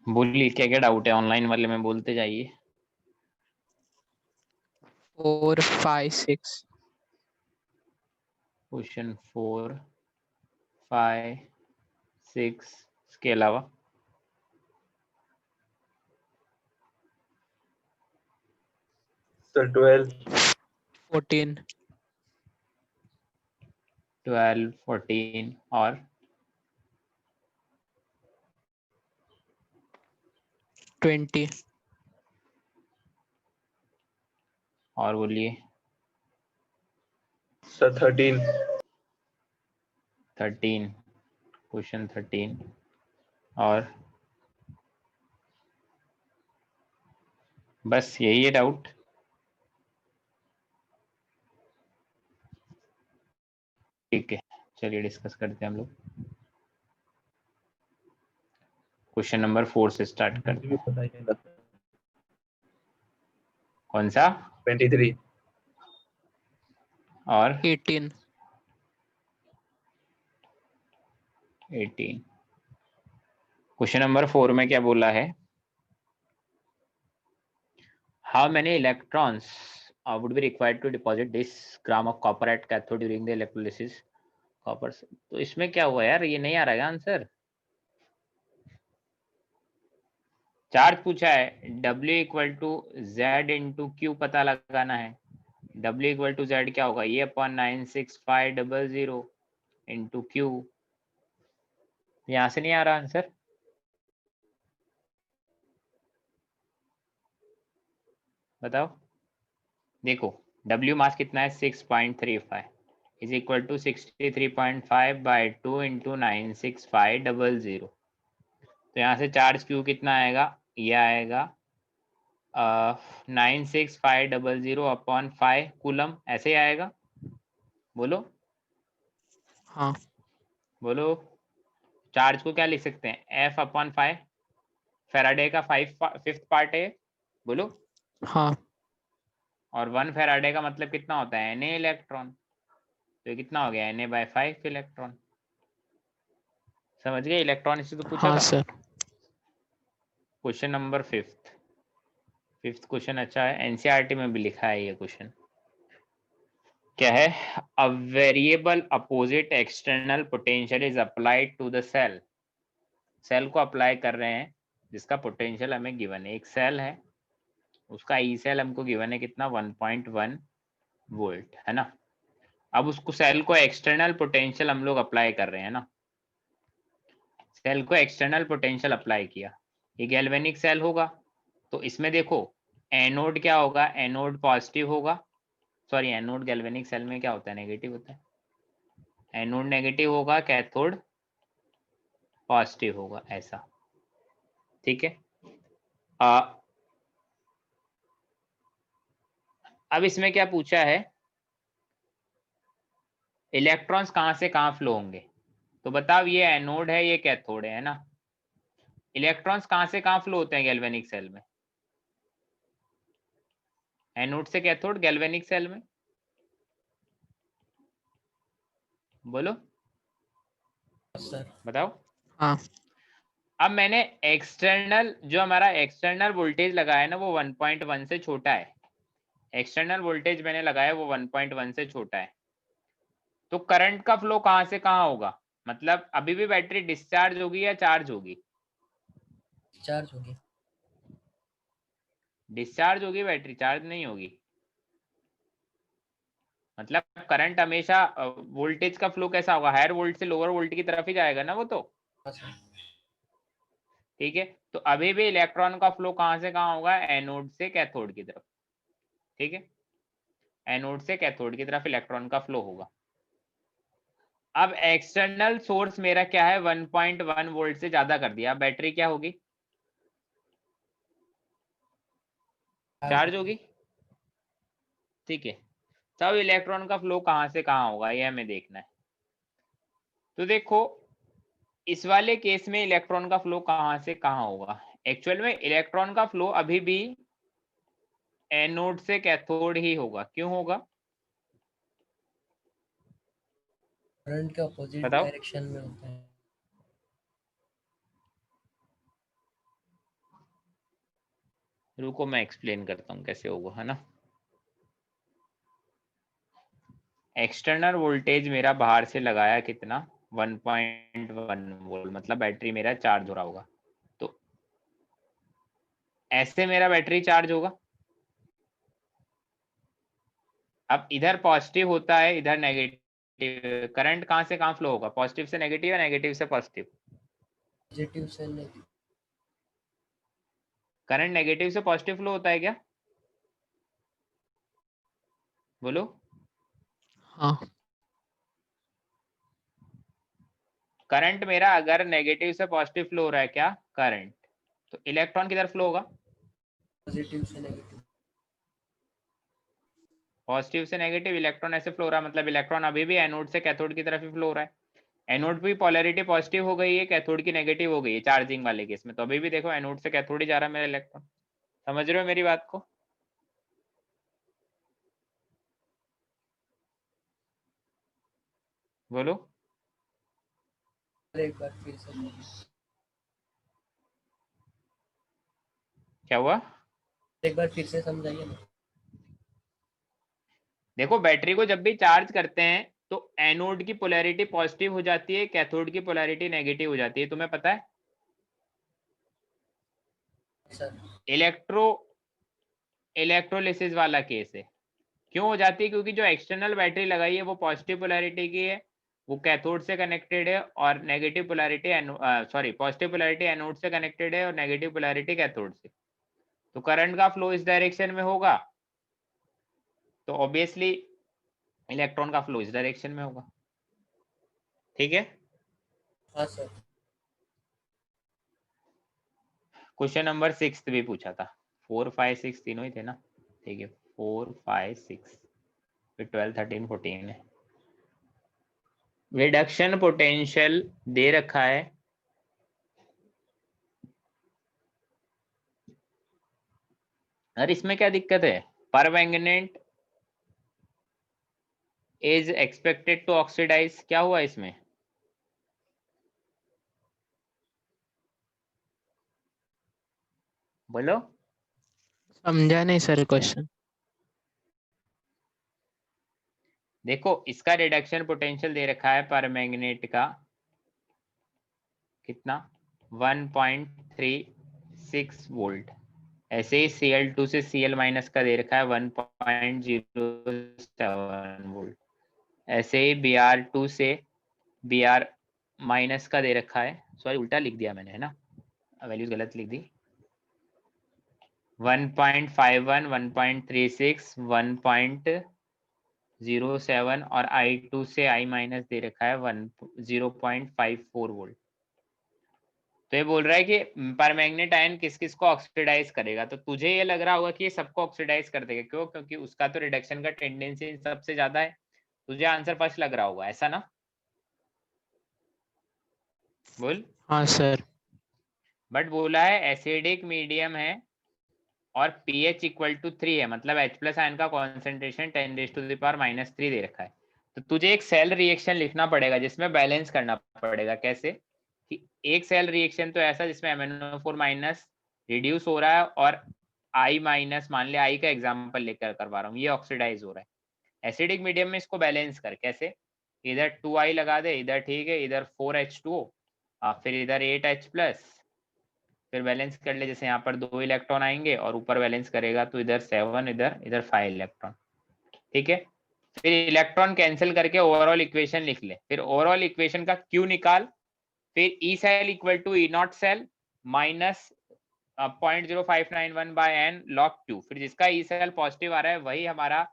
बोलिए क्या क्या डाउट है ऑनलाइन वाले में, बोलते जाइए। 4, 5, 6। क्वेश्चन 4, 5, 6 इसके अलावा सर 12, 14, 12, 14 और 20, और बोलिए। सर 13, 13, क्वेश्चन 13 और बस यही है डाउट। ठीक है, चलिए डिस्कस करते हैं हम लोग। क्वेश्चन नंबर 4 से स्टार्ट करते भी हैं। पता ही नहीं लगता। कौन सा? 23, और 18, 18। क्वेश्चन नंबर 4 में क्या बोला है? How many electrons would be required to deposit this gram of copper at cathode during the electrolysis copper। तो इसमें क्या हुआ यार, ये नहीं आ रहा है आंसर। चार्ज पूछा है, W equal to Z into Q पता लगाना है। W इक्वल टू जेड क्या होगा, ये अपॉन 96500 इंटू क्यू। यहां से नहीं आ रहा आंसर। बताओ। देखो W मास कितना है 6.35 is equal to 63.5 by 2 into 96500। तो यहाँ से चार्ज Q कितना आएगा, ये आएगा 96500 अपॉन 5 कूलम, ऐसे ही आएगा। बोलो हाँ बोलो। चार्ज को क्या लिख सकते हैं, F अपॉन 5, फेराडे का 5th पार्ट है। बोलो। हाँ और 1 फेराडे का मतलब कितना होता है, Na इलेक्ट्रॉन। तो ये कितना हो गया, Na/5 इलेक्ट्रॉन। समझ गए, इलेक्ट्रॉन इससे तो पूछा हाँ था। Sir. Question number 5th question अच्छा है, एनसीईआरटी में भी लिखा है ये क्वेश्चन। क्या है, a variable opposite external potential is applied to the cell. Cell को अप्लाई कर रहे हैं जिसका पोटेंशियल हमें गिवन है। एक सेल है, उसका ई सेल हमको गिवन है कितना, 1.1 वोल्ट है ना। अब उसको सेल को एक्सटर्नल पोटेंशियल हम लोग अप्लाई कर रहे हैं ना। सेल को एक्सटर्नल पोटेंशियल अप्लाई किया, ये गैल्वेनिक सेल होगा। तो इसमें देखो एनोड क्या होगा, एनोड पॉजिटिव होगा। सॉरी, एनोड गैल्वेनिक सेल में क्या होता है, नेगेटिव होता है। एनोड नेगेटिव होगा, कैथोड पॉजिटिव होगा, ऐसा। ठीक है। अब इसमें क्या पूछा है, इलेक्ट्रॉन्स कहां से कहां फ्लो होंगे। तो बताओ, ये एनोड है, ये कैथोड है ना। इलेक्ट्रॉन्स कहां से कहां फ्लो होते हैं गैल्वेनिक सेल में, एनोड से कैथोड गैल्वेनिक सेल में। बोलो सर। बताओ। हाँ अब मैंने एक्सटर्नल, जो हमारा एक्सटर्नल वोल्टेज लगाया है ना, वो 1.1 से छोटा है। एक्सटर्नल वोल्टेज मैंने लगाया वो 1.1 से छोटा है। तो करंट का फ्लो कहां से कहां होगा, मतलब अभी भी बैटरी डिस्चार्ज होगी या चार्ज होगी। चार्ज होगी। डिस्चार्ज होगी बैटरी, चार्ज नहीं होगी। मतलब करंट हमेशा, वोल्टेज का फ्लो कैसा होगा, हायर वोल्ट से लोअर वोल्ट की तरफ ही जाएगा ना वो तो। ठीक है, तो अभी भी इलेक्ट्रॉन का फ्लो कहां से कहां होगा, एनोड से कैथोड की तरफ। ठीक है, एनोड से कैथोड की तरफ इलेक्ट्रॉन का फ्लो होगा। अब एक्सटर्नल सोर्स मेरा क्या है, 1.1 वोल्ट से ज्यादा कर दिया, बैटरी क्या होगी, चार्ज होगी। ठीक है, तब इलेक्ट्रॉन का फ्लो कहां से कहां होगा, ये हमें देखना है। तो देखो, इस वाले केस में इलेक्ट्रॉन का फ्लो कहां से कहां होगा। एक्चुअल में इलेक्ट्रॉन का फ्लो अभी भी एनोड से कैथोड ही होगा। क्यों होगा, करंट के अपोजिट बताओ। डायरेक्शन में होता है। रुको मैं एक्सप्लेन करता हूँ कैसे होगा, है ना। एक्सटर्नल वोल्टेज मेरा बाहर से लगाया कितना 1.1 वोल्ट, मतलब बैटरी मेरा चार्ज हो रहा होगा। तो ऐसे मेरा बैटरी चार्ज होगा। अब इधर पॉजिटिव होता है, इधर नेगेटिव। करंट कहाँ से कहाँ फ्लो होगा, पॉजिटिव से नेगेटिव या नेगेटिव से पॉजिटिव? पॉजिटिव से नेगेटिव। करंट नेगेटिव से पॉजिटिव फ्लो होता है क्या, बोलो। हाँ। करंट मेरा अगर नेगेटिव से पॉजिटिव फ्लो हो रहा है क्या करंट, तो इलेक्ट्रॉन किधर फ्लो होगा, पॉजिटिव से नेगेटिव। पॉजिटिव से नेगेटिव। इलेक्ट्रॉन ऐसे फ्लो हो रहा है, मतलब इलेक्ट्रॉन अभी भी एनोड से कैथोड की तरफ ही फ्लो हो रहा है। एनोड की पोलैरिटी पॉजिटिव हो गई है, कैथोड की नेगेटिव हो गई है चार्जिंग वाले केस में, तो अभी भी देखो एनोड से कैथोड ही जा रहा है मेरा इलेक्ट्रॉन। समझ रहे हो मेरी बात को? बोलो। एक बार फिर से क्या हुआ? एक बार फिर से समझाइए ना। देखो बैटरी को जब भी चार्ज करते हैं तो एनोड की पोलैरिटी पॉजिटिव हो जाती है, कैथोड की पोलैरिटी नेगेटिव हो जाती है, तुम्हें पता है। सर इलेक्ट्रोलिसिस वाला केस है। क्यों हो जाती है, क्योंकि जो एक्सटर्नल बैटरी लगाई है वो पॉजिटिव पोलैरिटी की है, वो कैथोड से कनेक्टेड है, और negative polarity positive polarity anode से कनेक्टेड है और नेगेटिव पोलैरिटी कैथोड से। तो करंट का फ्लो इस डायरेक्शन में होगा, तो ऑब्वियसली इलेक्ट्रॉन का फ्लो इस डायरेक्शन में होगा। ठीक है। हाँ सर। क्वेश्चन नंबर 6 भी पूछा था, 4, 5, 6 तीनों ही थे ना। ठीक है, 4, 5, 6 फिर 12, 13, 14 है। रिडक्शन पोटेंशियल दे रखा है, और इसमें क्या दिक्कत है, permanganate is expected to oxidise. क्या हुआ इसमें, बोलो। समझा नहीं सर क्वेश्चन। देखो इसका रिडक्शन पोटेंशियल दे रखा है परमैंगनेट का कितना 1.36 वोल्ट। ऐसे ही Cl2 से Cl माइनस का दे रखा है 1.07 वोल्ट। ऐसे ही Br2 से Br माइनस का दे रखा है, सॉरी उल्टा लिख दिया मैंने, है ना, वैल्यूज गलत लिख दी। 1.51, 1.36, 1.07 और I2 से I माइनस दे रखा है 0.54 वोल्ट। तो ये बोल रहा है कि परमैंगनेट आयन किस किस को ऑक्सीडाइज करेगा, तो तुझे ये लग रहा होगा कि ये सबको ऑक्सीडाइज कर देगा। क्यों? क्योंकि उसका तो रिडक्शन का टेंडेंसी सबसे ज्यादा है। तुझे आंसर फर्स्ट लग रहा होगा, ऐसा ना, बोल। हाँ सर। बट बोला है एसिडिक मीडियम है और pH इक्वल टू 3 है, मतलब H प्लस आयन का कॉन्सेंट्रेशन 10⁻³ दे रखा है। तो तुझे एक सेल रिएक्शन लिखना पड़ेगा जिसमें बैलेंस करना पड़ेगा। कैसे कि एक सेल रिएक्शन तो ऐसा जिसमें MnO4 माइनस रिड्यूस हो रहा है और I माइनस, मान लिया I का एग्जाम्पल लेकर करवा रहा हूँ, ये ऑक्सीडाइज हो रहा है। एसिडिक मीडियम में इसको बैलेंस कर, कैसे, इधर 2I लगा दे, इधर ठीक है, इधर 4H2O, फिर इधर 8H प्लस, फिर बैलेंस कर ले। जैसे यहाँ पर 2 इलेक्ट्रॉन आएंगे और ऊपर बैलेंस करेगा तो इधर 7, इधर 5 इलेक्ट्रॉन। ठीक है, फिर इलेक्ट्रॉन कैंसिल करके ओवरऑल इक्वेशन लिख ले। फिर ओवरऑल इक्वेशन का Q निकाल, फिर E cell equal to E naught cell minus 0.0591 by n log Q। फिर जिसका E सेल पॉजिटिव आ रहा है वही हमारा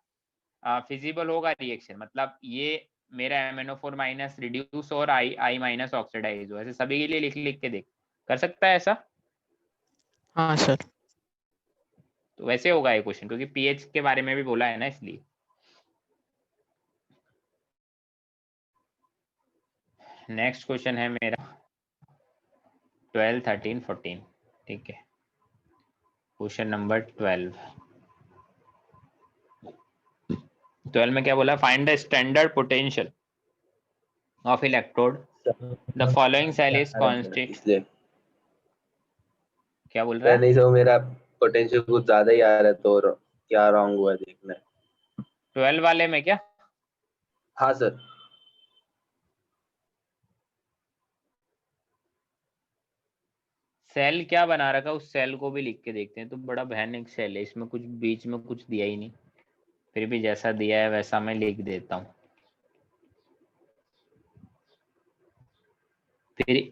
फिजिबल होगा रिएक्शन, मतलब ये मेरा MnO4 माइनस रिड्यूस और I माइनस ऑक्सीडाइज हो। ऐसे सभी के लिए लिख लिख के देख, कर सकता है ऐसा। हाँ सर। तो वैसे होगा ये क्वेश्चन, क्योंकि pH के बारे में भी बोला है ना, इसलिए। नेक्स्ट क्वेश्चन है मेरा 12, 13, 14। ठीक है, क्वेश्चन नंबर 12 में क्या बोला, find the standard potential of electrode, the following cell is constant. इसलिए क्या बोल रहा है? नहीं, तो मेरा पोटेंशियल कुछ ज्यादा ही आ रहा है तो क्या रॉन्ग हुआ है देखना है। 12 वाले में क्या? हाँ सर। सेल क्या बना रखा, उस सेल को भी लिख के देखते हैं। तो बड़ा भयानक सेल है, इसमें कुछ बीच में कुछ दिया ही नहीं, फिर भी जैसा दिया है वैसा मैं लिख देता हूँ। फिर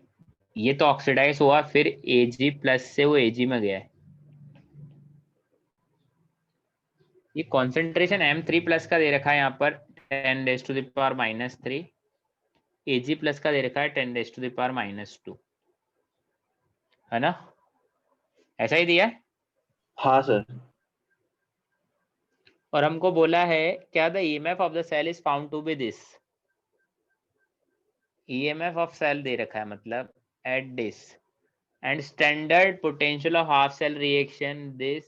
ये तो ऑक्सीडाइज हुआ, फिर Ag+ से वो Ag में गया है। ये कॉन्सेंट्रेशन M3+ का दे रखा है यहाँ पर 10⁻⁻³ Ag+ का दे रखा है 10⁻⁻², है ना? ऐसा ही दिया है। हाँ सर। और हमको बोला है क्या, the EMF of the cell is found to be this. EMF of cell दे रखा है, मतलब at this, and standard potential of half cell reaction this.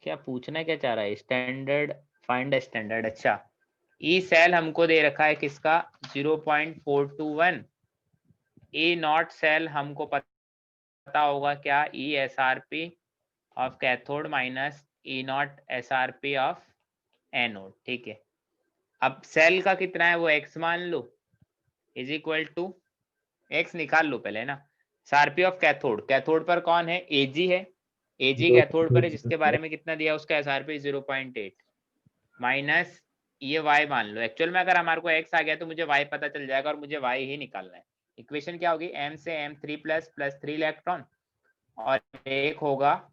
क्या पूछना क्या चाह रहा है? Standard, find standard. अच्छा, ई सेल हमको दे रखा है किसका, 0.421। ए नॉट सेल हमको पता होगा क्या, ESRP of cathode minus E not SRP of anode. ठीक है, अब सेल का कितना है वो x मान लो, इज इक्वल टू x निकाल लो पहले ना। SRP ऑफ कैथोड, कैथोड पर कौन है, Ag है, Ag कैथोड पर है, जिसके बारे में कितना दिया उसका SRP 0.8 माइनस ये y मान लो। एक्चुअल में अगर हमारे को x आ गया तो मुझे y पता चल जाएगा और मुझे y ही निकालना है। इक्वेशन क्या होगी, m से m3+ प्लस 3 इलेक्ट्रॉन, और एक होगा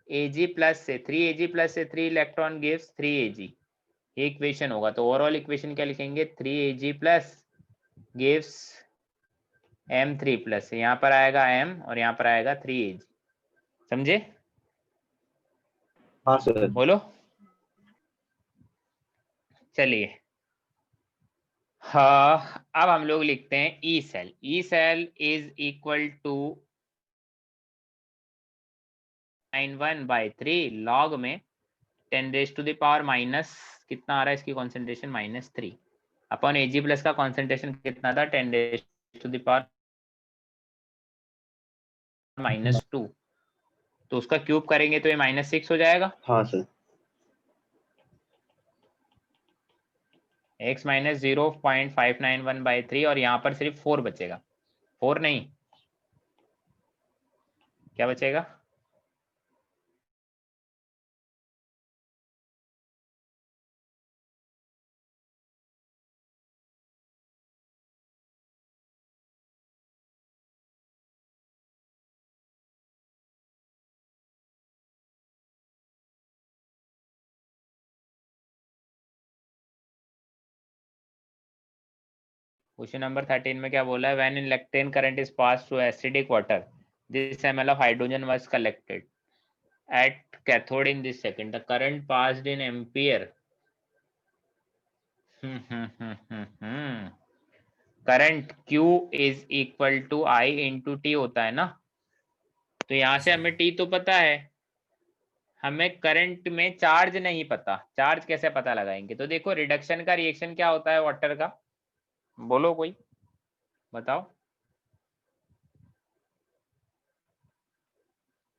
Ag+ से 3Ag+ से 3 इलेक्ट्रॉन गिव्स 3Ag। ये इक्वेशन होगा। तो ओवरऑल इक्वेशन क्या लिखेंगे, 3Ag+ गिव्स M3+, यहाँ पर आएगा m और यहाँ पर आएगा 3Ag। समझे? हाँ सर। बोलो। चलिए, हाँ अब हम लोग लिखते हैं E cell. E cell is equal to 91/3 log में 10⁻⁻, कितना आ रहा है इसकी कॉन्सेंट्रेशन, -3 अपॉन Ag+ का कॉन्सेंट्रेशन कितना था, 10⁻⁻²। तो उसका क्यूब करेंगे तो ये -6 हो जाएगा। हाँ सर। x - 0.591/3 और यहाँ पर सिर्फ 4 बचेगा। 4 नहीं, क्या बचेगा, क्वेश्चन नंबर 13 में क्या बोला है, when electric current is pass through acidic water, this ml of hydrogen was collected at cathode in this second, the current passed in ampere. Current Q is equal to I into T होता है ना। तो यहाँ से हमें T तो पता है, हमें करंट में चार्ज नहीं पता। चार्ज कैसे पता लगाएंगे? तो देखो, रिडक्शन का रिएक्शन क्या होता है वाटर का, बोलो कोई बताओ।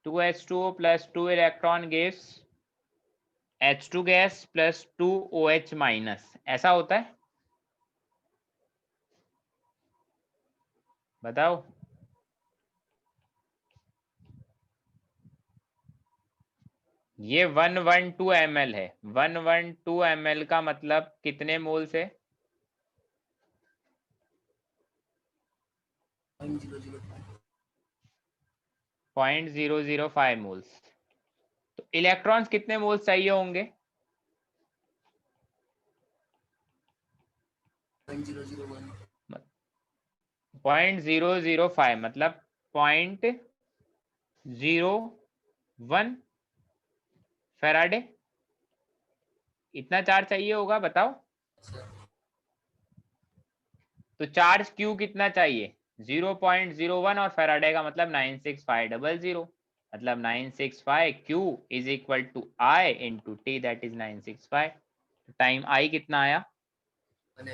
2H2O plus 2 electron gives H2 gas plus 2 OH minus, ऐसा होता है, बताओ। ये 112 ml है। 112 ml का मतलब कितने मोल से, 0.005 मोल्स। तो इलेक्ट्रॉन्स कितने मोल्स चाहिए होंगे, 0.005 मतलब 0.01 फैराडे, इतना चार्ज चाहिए होगा, बताओ। तो चार्ज Q कितना चाहिए, 0.01 और फैराडे का मतलब 96500, मतलब 965 Q is equal to I into T, that is 965। Time I कितना आया, 1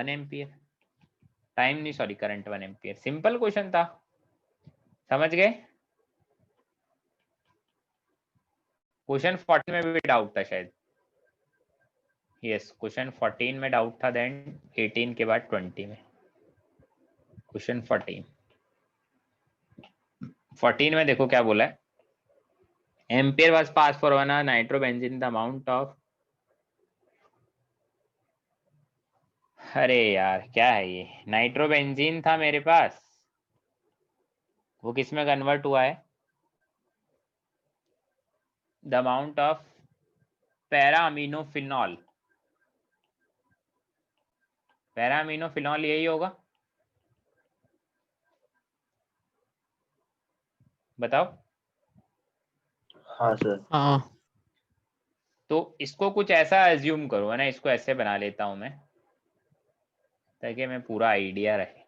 एम्पियर। टाइम नहीं, sorry, current 1 ampere. Simple question था। समझ गए? क्वेश्चन 40 में भी डाउट था शायद। यस, क्वेश्चन 14 में डाउट था, देन 18 के बाद 20 में। क्वेश्चन 14 में देखो क्या बोला है। Ampere was pass for one nitrobenzene the amount of, अरे यार क्या है ये, नाइट्रोबेंजीन था मेरे पास, वो किस में कन्वर्ट हुआ है, द अमाउंट ऑफ पैराअमीनोफिनॉल, पैराअमीनोफिनॉल यही होगा, बताओ। हाँ सर। हाँ तो इसको कुछ ऐसा एज्यूम करो, है ना, इसको ऐसे बना लेता हूं मैं ताकि मैं पूरा आइडिया रहे।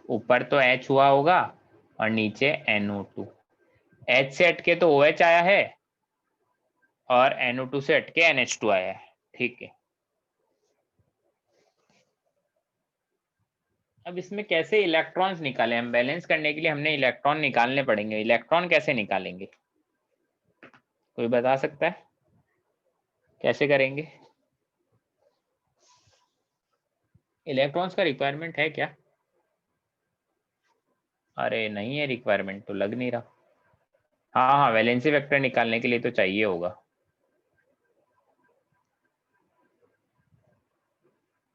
ऊपर तो H हुआ होगा और नीचे NO2, H से हटके तो OH आया है और NO2 से हटके NH2 आया है, ठीक है। अब इसमें कैसे इलेक्ट्रॉन्स निकालें हम, बैलेंस करने के लिए हमने इलेक्ट्रॉन निकालने पड़ेंगे, इलेक्ट्रॉन कैसे निकालेंगे, कोई बता सकता है कैसे करेंगे? इलेक्ट्रॉन्स का रिक्वायरमेंट है क्या? अरे नहीं है रिक्वायरमेंट, तो लग नहीं रहा। हाँ हाँ, वैलेंसी वेक्टर निकालने के लिए तो चाहिए होगा,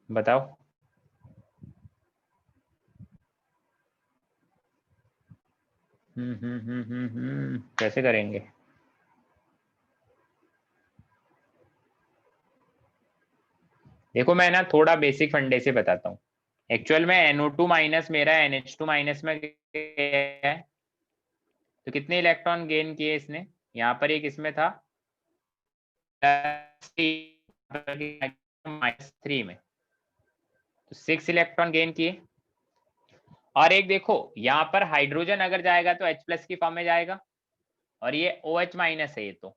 बताओ। कैसे करेंगे? देखो मैं ना थोड़ा बेसिक फंडे से बताता हूँ। एक्चुअल में NO2 माइनस मेरा NH2 माइनस में गया है, तो कितने इलेक्ट्रॉन गेन किए इसने, यहाँ पर एक इसमें था -3 में, तो 6 इलेक्ट्रॉन गेन किए। और एक देखो यहाँ पर हाइड्रोजन अगर जाएगा तो H+ की फॉर्म में जाएगा, और ये OH माइनस है, ये तो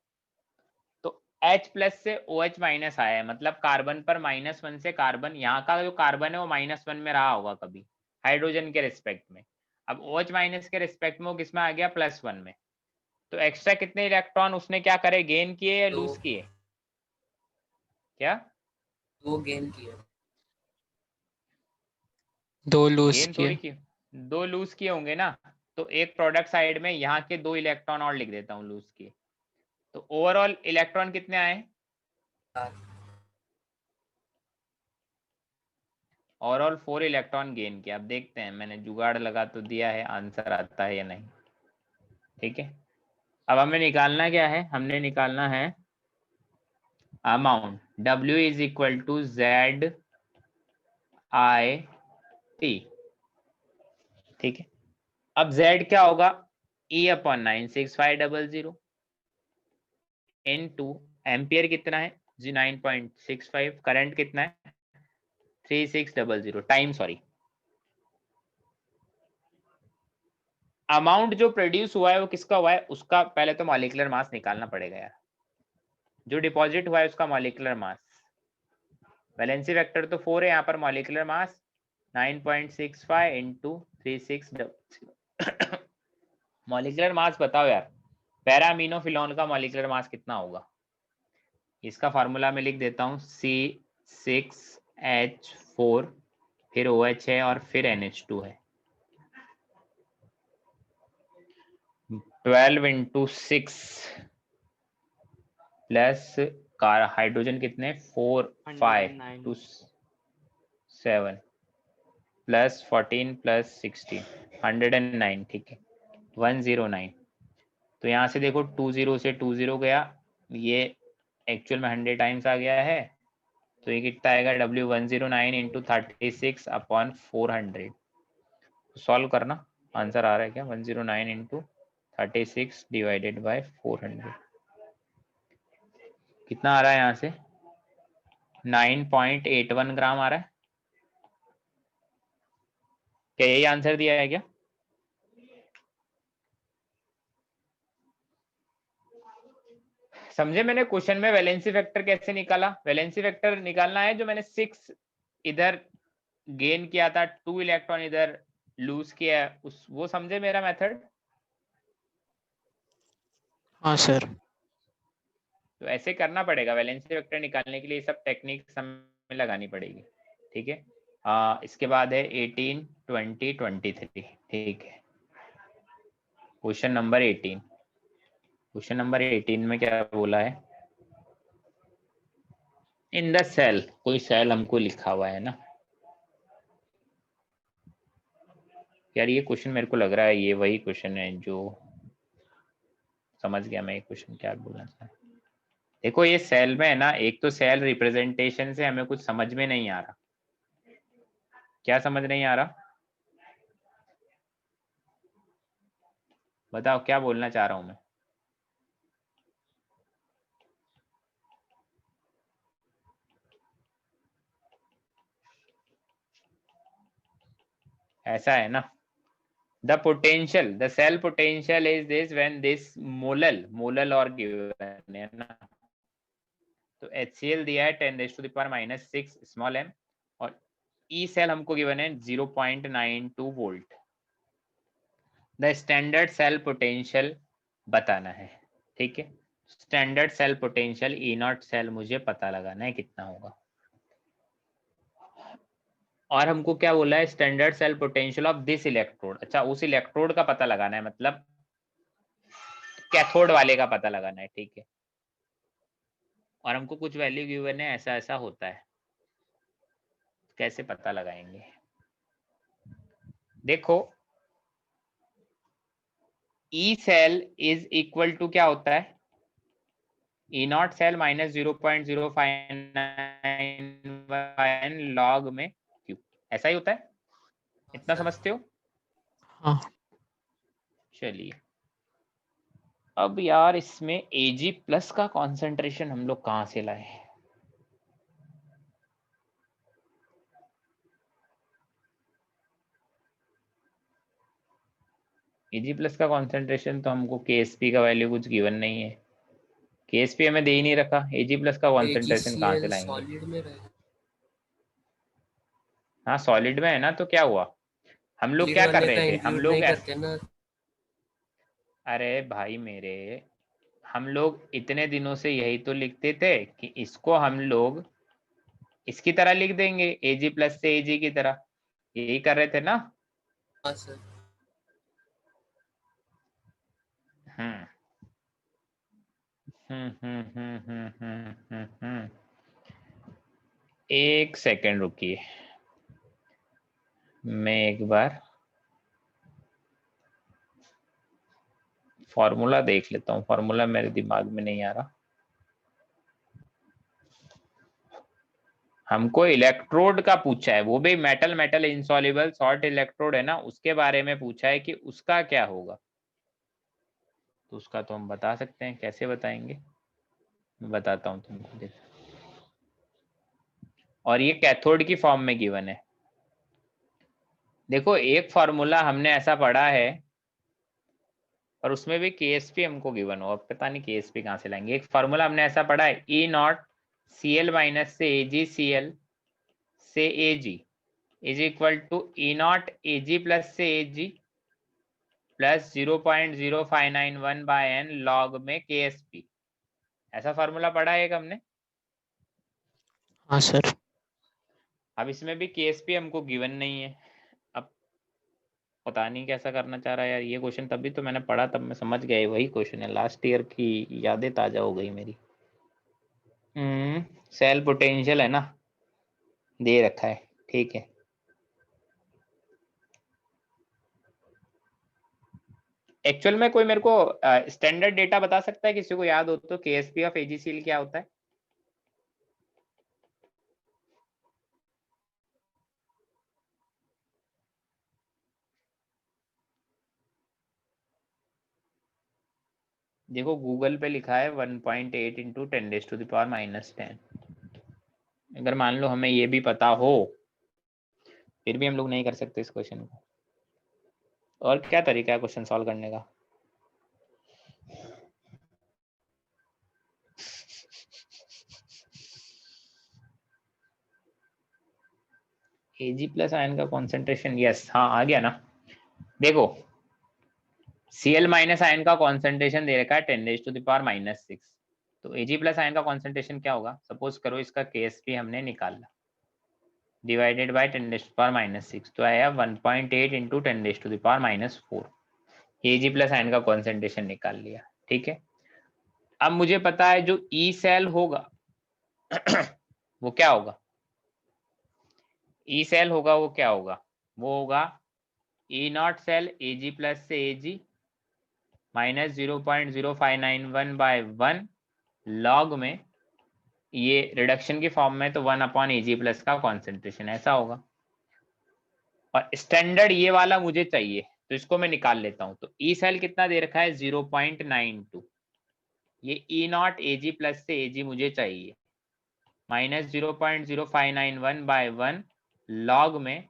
H+ से OH माइनस आया है, मतलब कार्बन पर -1 से कार्बन, यहाँ का जो कार्बन है वो -1 में रहा होगा कभी हाइड्रोजन के रिस्पेक्ट में। अब OH माइनस के रिस्पेक्ट में वो किस में आ गया, +1 में। तो एक्स्ट्रा कितने इलेक्ट्रॉन उसने क्या करे, गेन किए या लूज किए? क्या 2 गेन किए। 2 लूज गेन थोड़ी किए। किए, 2 लूज किए होंगे ना। तो एक प्रोडक्ट साइड में यहाँ के 2 इलेक्ट्रॉन और लिख देता हूँ लूज किए। तो ओवरऑल इलेक्ट्रॉन कितने आए, ओवरऑल 4 इलेक्ट्रॉन गेन किया। अब देखते हैं, मैंने जुगाड़ लगा तो दिया है, आंसर आता है या नहीं, ठीक है। अब हमें निकालना क्या है, हमने निकालना है amount, W is equal to ZIT, ठीक है। अब Z क्या होगा, E/96500 इनटू एम्पियर कितना है जी 9.65, करंट कितना है 3600 टाइम, सॉरी, अमाउंट जो प्रोड्यूस हुआ है वो किसका हुआ है, उसका पहले तो मॉलिक्यूलर मास निकालना पड़ेगा यार, जो डिपॉजिट हुआ है उसका मॉलिक्यूलर मास। वैलेंसी वेक्टर तो 4 है, यहाँ पर molecular mass 9.65 into 3600। Molecular mass बताओ यार, पैराअमीनोफिनॉल का मॉलिक्यूलर मास कितना होगा? इसका फार्मूला में लिख देता हूँ, C6H4, फिर OH है और फिर NH2 है, 12 इंटू 6 प्लस हाइड्रोजन कितने 4 5 2 7 प्लस 14 प्लस 16 109, ठीक है 109। तो यहाँ से देखो 20 से 20 गया, ये एक्चुअल में 100 टाइम्स आ गया है, तो ये कितना आएगा W 109 इंटू 36/400। सॉल्व करना, आंसर आ रहा है क्या, 109 इंटू 36 डिवाइडेड बाय 400, कितना आ रहा है यहाँ से 9.81 ग्राम आ रहा है। क्या यही आंसर दिया है क्या? समझे मैंने क्वेश्चन में वैलेंसी वेक्टर कैसे निकाला, वैलेंसी वेक्टर निकालना है जो मैंने 6 इधर गेन किया था 2 इलेक्ट्रॉन इधर लूज किया है, उस वो समझे मेरा मेथड। हाँ सर। तो ऐसे करना पड़ेगा, वैलेंसी वेक्टर निकालने के लिए ये सब टेक्निक्स हमें लगानी पड़ेगी, ठीक है। इसके बाद है 18, 20, 23, ठीक है। क्वेश्चन नंबर 18, क्वेश्चन नंबर 18 में क्या बोला है, इन द सेल, कोई सेल हमको लिखा हुआ है ना यार, ये क्वेश्चन मेरे को लग रहा है ये वही क्वेश्चन है जो, समझ गया मैं ये क्वेश्चन क्या बोलना चाह। देखो ये सेल में है ना, एक तो सेल रिप्रेजेंटेशन से हमें कुछ समझ में नहीं आ रहा। क्या समझ नहीं आ रहा, बताओ क्या बोलना चाह रहा हूं मैं। ऐसा है ना, the potential, the cell potential is this when this molal और given है ना, तो HCl दिया है 10⁻⁻6 स्मॉल m और E सेल हमको गिवन है 0.92 volt. The standard cell potential बताना है, ठीक है। Standard cell potential E naught cell मुझे पता लगाना है कितना होगा। और हमको क्या बोला है, standard cell potential of this electrode. अच्छा, उस इलेक्ट्रोड का पता लगाना है, मतलब कैथोड वाले का पता लगाना है, ठीक है। और हमको कुछ वैल्यू गिवन है, ऐसा ऐसा होता है, कैसे पता लगाएंगे। देखो E cell is equal to क्या होता है, E naught cell minus 0.059 log में क्यू, ऐसा ही होता है, इतना समझते हो। हाँ चलिए अब यार इसमें Ag प्लस का कॉन्सेंट्रेशन हम लोग कहाँ से लाए। Ag प्लस का कॉन्सेंट्रेशन तो हमको KSP का वैल्यू कुछ गिवन नहीं है, KSP हमें दे ही नहीं रखा, Ag प्लस का कॉन्सेंट्रेशन कहाँ से AgCl लाएंगे। सॉलिड में रहेगा। हाँ सॉलिड में है ना, तो क्या हुआ, हम लोग सॉलिड क्या कर वाले रहे का थे, हम इंक्लूड लोग नहीं करते ना। अरे भाई मेरे, हम लोग इतने दिनों से यही तो लिखते थे कि इसको हम लोग इसकी तरह लिख देंगे, Ag प्लस से Ag की तरह, यही कर रहे थे ना। हाँ सर। हम्म एक सेकेंड रुकिए, मैं एक बार फॉर्मूला देख लेता हूँ, फॉर्मूला मेरे दिमाग में नहीं आ रहा। हमको इलेक्ट्रोड का पूछा है, वो भी metal metal insoluble salt electrode है ना, उसके बारे में पूछा है कि उसका क्या होगा। तो उसका तो हम बता सकते हैं, कैसे बताएंगे, मैं बताता हूँ तुमको, देख। और ये कैथोड की फॉर्म में गिवन है। देखो एक फॉर्मूला हमने ऐसा पढ़ा है और उसमें भी KSP हमको गिवन हो, अब पता नहीं KSP कहाँ से लाएंगे। एक फॉर्मूला हमने ऐसा पढ़ा है, E नॉट Cl माइनस से AgCl से Ag is equal to E naught Ag plus से Ag plus 0.0591 by n log में KSP। ऐसा फॉर्मूला पढ़ा है एक हमने। हाँ सर। अब इसमें भी KSP हमको गिवन नहीं है, अब पता नहीं कैसा करना चाह रहा है यार। ये क्वेश्चन तभी तो मैंने पढ़ा, तब मैं समझ गया वही क्वेश्चन है, लास्ट ईयर की यादें ताजा हो गई मेरी। सेल पोटेंशियल है ना, दे रखा है, ठीक है। एक्चुअल में कोई मेरे को स्टैंडर्ड डेटा बता सकता है, किसी को याद हो तो, KSP ऑफ AgCl क्या होता है। देखो गूगल पे लिखा है 1.8 इंटू 10⁻⁻10। अगर मान लो हमें ये भी पता हो, फिर भी हम लोग नहीं कर सकते इस क्वेश्चन को। और क्या तरीका है क्वेश्चन सॉल्व करने का। Ag प्लस आयन का कॉन्सेंट्रेशन, यस हाँ आ गया ना। देखो Cl माइनस आयन का कॉन्सेंट्रेशन दे रखा है 10⁻⁻⁶। तो Ag प्लस आयन का कॉन्सेंट्रेशन क्या होगा, सपोज करो इसका Ksp हमने निकाला, डिवाइडेड बाय 10⁻⁻⁶, तो आया 1.8 इंटू 10⁻⁻⁴। Ag प्लस आयन का कॉन्सेंट्रेशन निकाल लिया, ठीक है। अब मुझे पता है जो ई सेल होगा वो क्या होगा, ई सेल होगा वो क्या होगा, वो होगा ई नॉट सेल Ag प्लस से Ag माइनस 0.0591 बाय 1 लॉग में, ये रिडक्शन की फॉर्म में तो 1/Ag प्लस का कॉन्सेंट्रेशन ऐसा होगा। और स्टैंडर्ड ये वाला मुझे चाहिए तो इसको मैं निकाल लेता हूं। तो ई सेल कितना दे रखा है 0.92, ये ई नॉट Ag प्लस से Ag मुझे चाहिए माइनस 0.0591 बाय 1 लॉग में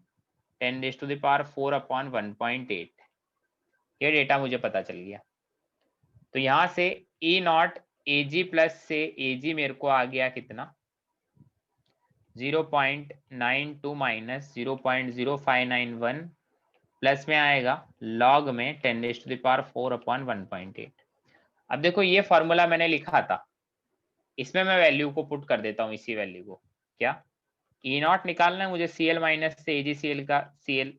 10⁻⁴/1.8। ये डेटा मुझे पता चल गया। तो यहां से ई नॉट Ag प्लस से Ag मेरे को आ गया कितना 0.92 माइनस 0.0591 प्लस में आएगा लॉग में 10⁻⁴/1.8। अब देखो ये फॉर्मूला मैंने लिखा था, इसमें मैं वैल्यू को पुट कर देता हूँ, इसी वैल्यू को, क्या ई नॉट निकालना है मुझे Cl माइनस से Ag Cl का Cl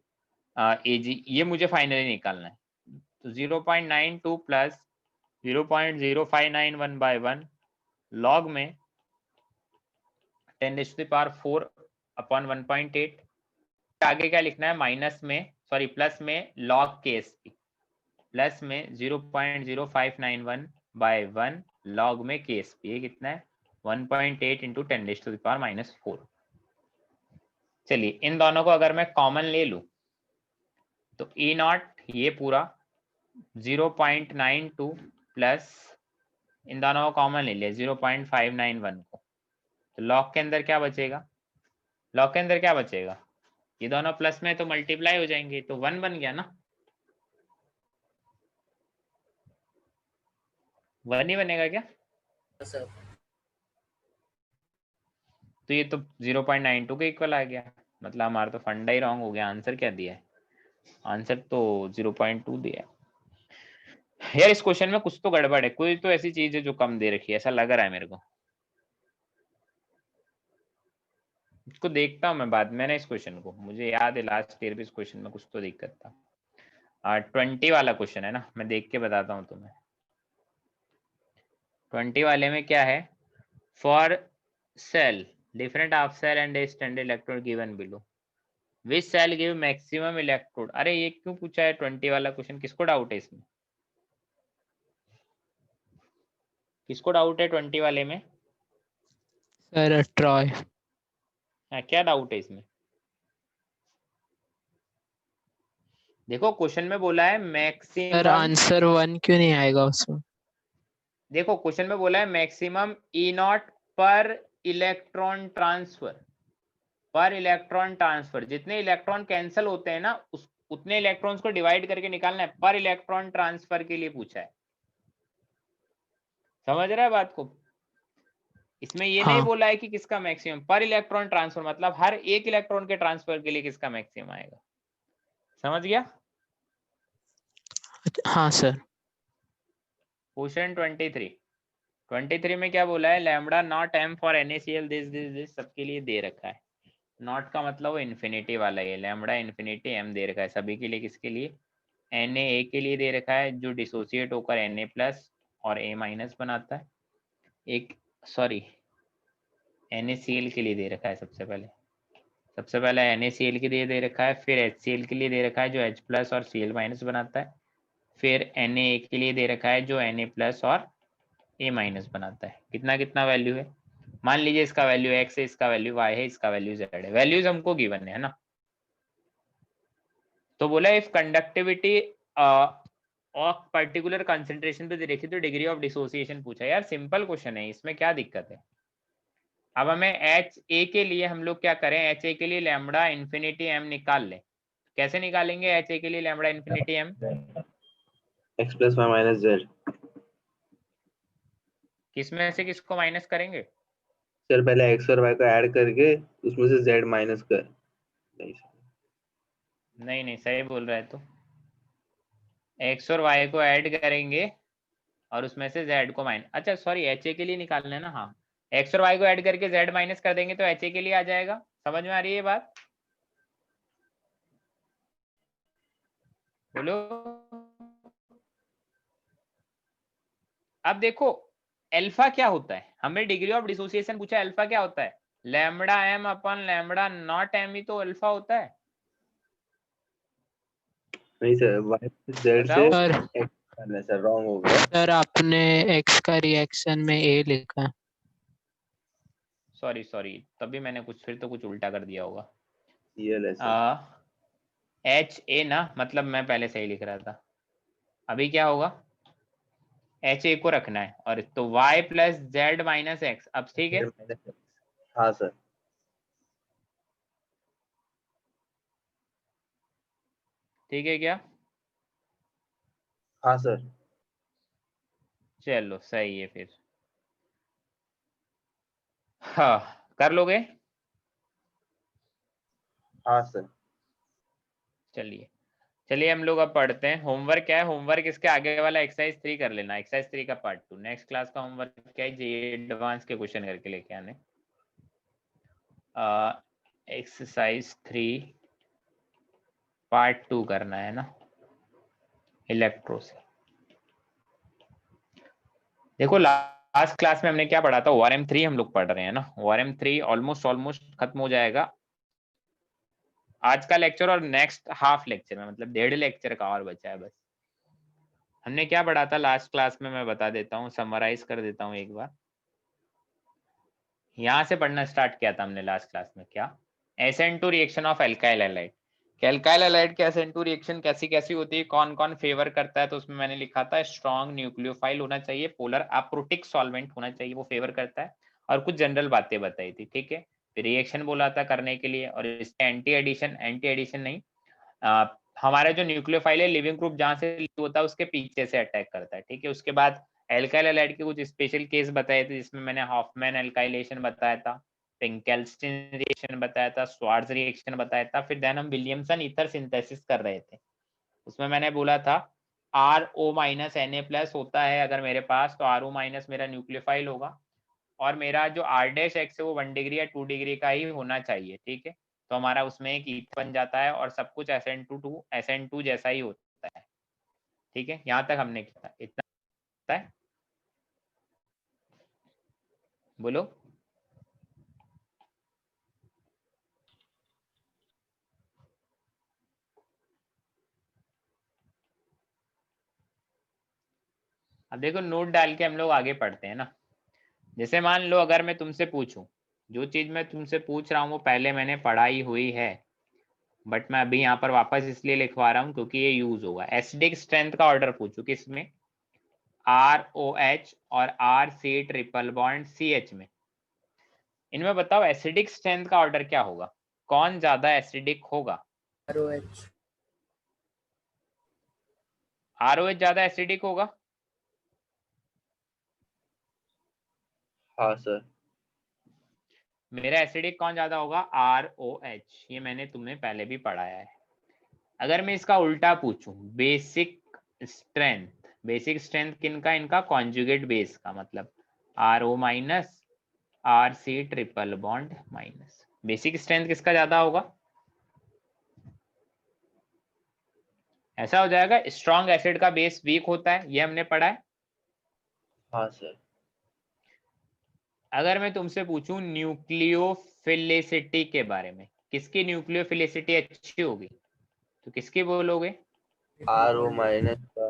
Ag ये मुझे फाइनली निकालना है। तो 0.92 प्लस 0.0591 बाय 1 लॉग में 10⁻⁴/1.8। आगे क्या लिखना है, माइनस में सॉरी प्लस में लॉग Ksp प्लस में 0.0591 बाय 1 लॉग में Ksp, ये कितना है 1.8 इंटू 10⁻⁻⁴। चलिए इन दोनों को अगर मैं कॉमन ले लूं तो ई नॉट ये पूरा 0.92 प्लस इन दोनों को कॉमन ले लिया 0.591 को, तो लॉग के अंदर क्या बचेगा, लॉग के अंदर क्या बचेगा, ये दोनों प्लस में तो मल्टीप्लाई हो जाएंगे, तो 1 बन गया ना, 1 ही बनेगा क्या। सर तो ये तो 0.92 के इक्वल आ गया, मतलब हमारा तो फंडा ही रॉन्ग हो गया। आंसर क्या दिया है, आंसर तो 0.2 दिया है। यार इस क्वेश्चन में कुछ तो गड़बड़ है, कोई तो ऐसी चीज है जो कम दे रखी है, ऐसा लग रहा है मेरे को। इसको देखता हूँ मैं बाद में ना, इस क्वेश्चन को मुझे याद है लास्ट ईयर भी इस क्वेश्चन में कुछ तो दिक्कत था। 20 वाला क्वेश्चन है ना, मैं देख के बताता हूँ तुम्हें। 20 वाले में क्या है, for cell different half cell and a standard electrode given below which cell give maximum electrode. अरे ये क्यों पूछा है 20 वाला क्वेश्चन, किसको डाउट है इसमें, किसको डाउट है 20 वाले में। Sir Troy. हाँ क्या डाउट है इसमें, देखो क्वेश्चन में बोला है सर मैक्सिमम, आंसर 1 क्यों नहीं आएगा उसमें। देखो क्वेश्चन में बोला है मैक्सिमम ई नॉट पर इलेक्ट्रॉन ट्रांसफर, पर इलेक्ट्रॉन ट्रांसफर, जितने इलेक्ट्रॉन कैंसिल होते हैं ना उतने इलेक्ट्रॉन्स को डिवाइड करके निकालना है, पर इलेक्ट्रॉन ट्रांसफर के लिए पूछा है। समझ रहा है बात को, इसमें ये नहीं हाँ बोला है कि किसका मैक्सिमम, पर इलेक्ट्रॉन ट्रांसफर मतलब हर एक इलेक्ट्रॉन के ट्रांसफर के लिए किसका मैक्सिमम आएगा। समझ गया। हाँ सर। क्वेश्चन 23 में क्या बोला है, lambda naught M for NaCl this सबके लिए दे रखा है। नॉट का मतलब वो इन्फिनिटी वाला है, लैम्बडा इन्फिनिटी एम दे रखा है सभी के लिए, किसके लिए Na के लिए दे रखा है जो डिसोसिएट होकर Na प्लस और A माइनस बनाता है, एक सॉरी NaCl के लिए दे रखा है, सबसे पहले NaCl के लिए दे रखा है, फिर HCl के लिए दे रखा है जो H प्लस और Cl माइनस बनाता है, फिर Na के लिए दे रखा है जो Na प्लस और A माइनस बनाता है। कितना कितना वैल्यू है, मान लीजिए इसका वैल्यू x है, इसका वैल्यू y है, इसका वैल्यू z है, वैल्यूज हमको गिवन है ना। तो बोला if conductivity of particular concentration पे देखिए तो डिग्री ऑफ डिसोसिएशन पूछा है। यार सिंपल क्वेश्चन है, इसमें क्या दिक्कत है। अब हमें HA के लिए हम लोग क्या करें, HA के लिए लैम्बडा इन्फिनिटी m निकाल लें। कैसे निकालेंगे HA के लिए lambda infinity m, x plus Y minus Z. किसमें से किसको माइनस करेंगे, सर पहले x और y को ऐड करके उसमें से z माइनस कर। नहीं सर, नहीं सही बोल रहा है तो x और y को ऐड करेंगे और उसमें से z को माइनस, अच्छा सॉरी HA के लिए निकालना है ना। हाँ, x और y को ऐड करके z माइनस कर देंगे तो HA के लिए आ जाएगा। समझ में आ रही है ये बात? बोलो। अब देखो अल्फा क्या होता है, हमें डिग्री ऑफ डिसोसिएशन पूछा, अल्फा क्या होता है? लैम्बडा m अपन लैम्बडा नॉट m ही तो अल्फा होता है। नहीं सर, y से z से बताओ। सर x करना है सर, रॉन्ग हो गया। सर आपने x का रिएक्शन में a लिखा है। सॉरी तभी मैंने कुछ फिर तो कुछ उल्टा कर दिया होगा। Cl है सर। HA ना, मतलब मैं पहले सही लिख रहा था। अभी क्या होगा, HA को रखना है और तो y plus Z minus x. अब ठीक है, हाँ सर। ठीक है क्या? हाँ सर। चलो सही है फिर। हाँ, कर लोगे? हाँ सर। चलिए हम लोग अब पढ़ते हैं। होमवर्क क्या है? होमवर्क इसके आगे वाला एक्सरसाइज 3 कर लेना, एक्सरसाइज 3 का पार्ट 2। नेक्स्ट क्लास का होमवर्क क्या है? जे एडवांस के क्वेश्चन करके लेके आने। एक्सरसाइज 3 पार्ट 2 करना है ना, इलेक्ट्रो से। देखो लास्ट क्लास में हमने क्या पढ़ा था? ORM 3 हम लोग पढ़ रहे हैं ना। ORM 3 ऑलमोस्ट खत्म हो जाएगा आज का लेक्चर, और नेक्स्ट हाफ लेक्चर में, मतलब 1.5 लेक्चर का और बचा है बस। हमने क्या पढ़ा था लास्ट क्लास में, मैं बता देता हूँ, समराइज कर देता हूँ एक बार। यहाँ से पढ़ना स्टार्ट किया था हमने लास्ट क्लास में। क्या? SN2 reaction of alkyl halide. Alkyl halide के SN2 रिएक्शन कैसी कैसी होती है, कौन कौन फेवर करता है? तो उसमें मैंने लिखा था स्ट्रॉन्ग न्यूक्लियोफाइल होना चाहिए, पोलर अप्रोटिक सॉल्वेंट होना चाहिए, वो फेवर करता है, और कुछ जनरल बातें बताई थी। ठीक है, फिर रिएक्शन बोला था करने के लिए, और इसके एंटी एडिशन नहीं, हमारा जो न्यूक्लियोफाइल है लिविंग ग्रुप जहां से होता है उसके पीछे से अटैक करता है। ठीक है, उसके बाद एल्काइल हैलाइड के कुछ स्पेशल केस बताए थे, जिसमें मैंने हॉफमैन एल्काइलेशन बताया था, पिंकेल्स्टीन रिएक्शन बताया था, स्वार्ट्ज रिएक्शन बताया था, फिर देन हम विलियमसन ईथर सिंथेसिस कर रहे थे। उसमें मैंने बोला था RO माइनस Na+ होता है अगर मेरे पास, तो RO माइनस मेरा न्यूक्लियोफाइल होगा, और मेरा जो R' एक्स है वो 1 डिग्री या 2 डिग्री का ही होना चाहिए। ठीक है, तो हमारा उसमें एक ईथ बन जाता है और सब कुछ SN2 जैसा ही होता है। ठीक है, यहाँ तक हमने किया, इतना होता है। बोलो। अब देखो नोट डाल के हम लोग आगे पढ़ते हैं ना। जैसे मान लो अगर मैं तुमसे पूछूं, जो चीज मैं तुमसे पूछ रहा हूँ वो पहले मैंने पढ़ाई हुई है, बट मैं अभी यहाँ पर वापस इसलिए लिखवा रहा हूँ क्योंकि ये यूज होगा। एसिडिक स्ट्रेंथ का ऑर्डर पूछू किसमें? ROH और RC ट्रिपल बॉन्ड CH में। इनमें बताओ एसिडिक स्ट्रेंथ का ऑर्डर क्या होगा, कौन ज्यादा एसिडिक होगा? ROH। ROH ज्यादा एसिडिक होगा। हाँ सर। मेरा एसिडिक कौन ज्यादा होगा? ROH। ये मैंने तुम्हें पहले भी पढ़ाया है। अगर मैं इसका उल्टा पूछूं, बेसिक स्ट्रेंथ किनका? इनका कॉन्जुगेट बेस का, मतलब RO minus RC triple bond minus. Basic strength किसका ज्यादा होगा? ऐसा हो जाएगा, स्ट्रॉन्ग एसिड का बेस वीक होता है, ये हमने पढ़ा है। हाँ सर। अगर मैं तुमसे पूछूं न्यूक्लियोफिलिसिटी के बारे में, किसकी न्यूक्लियोफिलिसिटी अच्छी होगी, तो किसकी बोलोगे? RO माइनस का।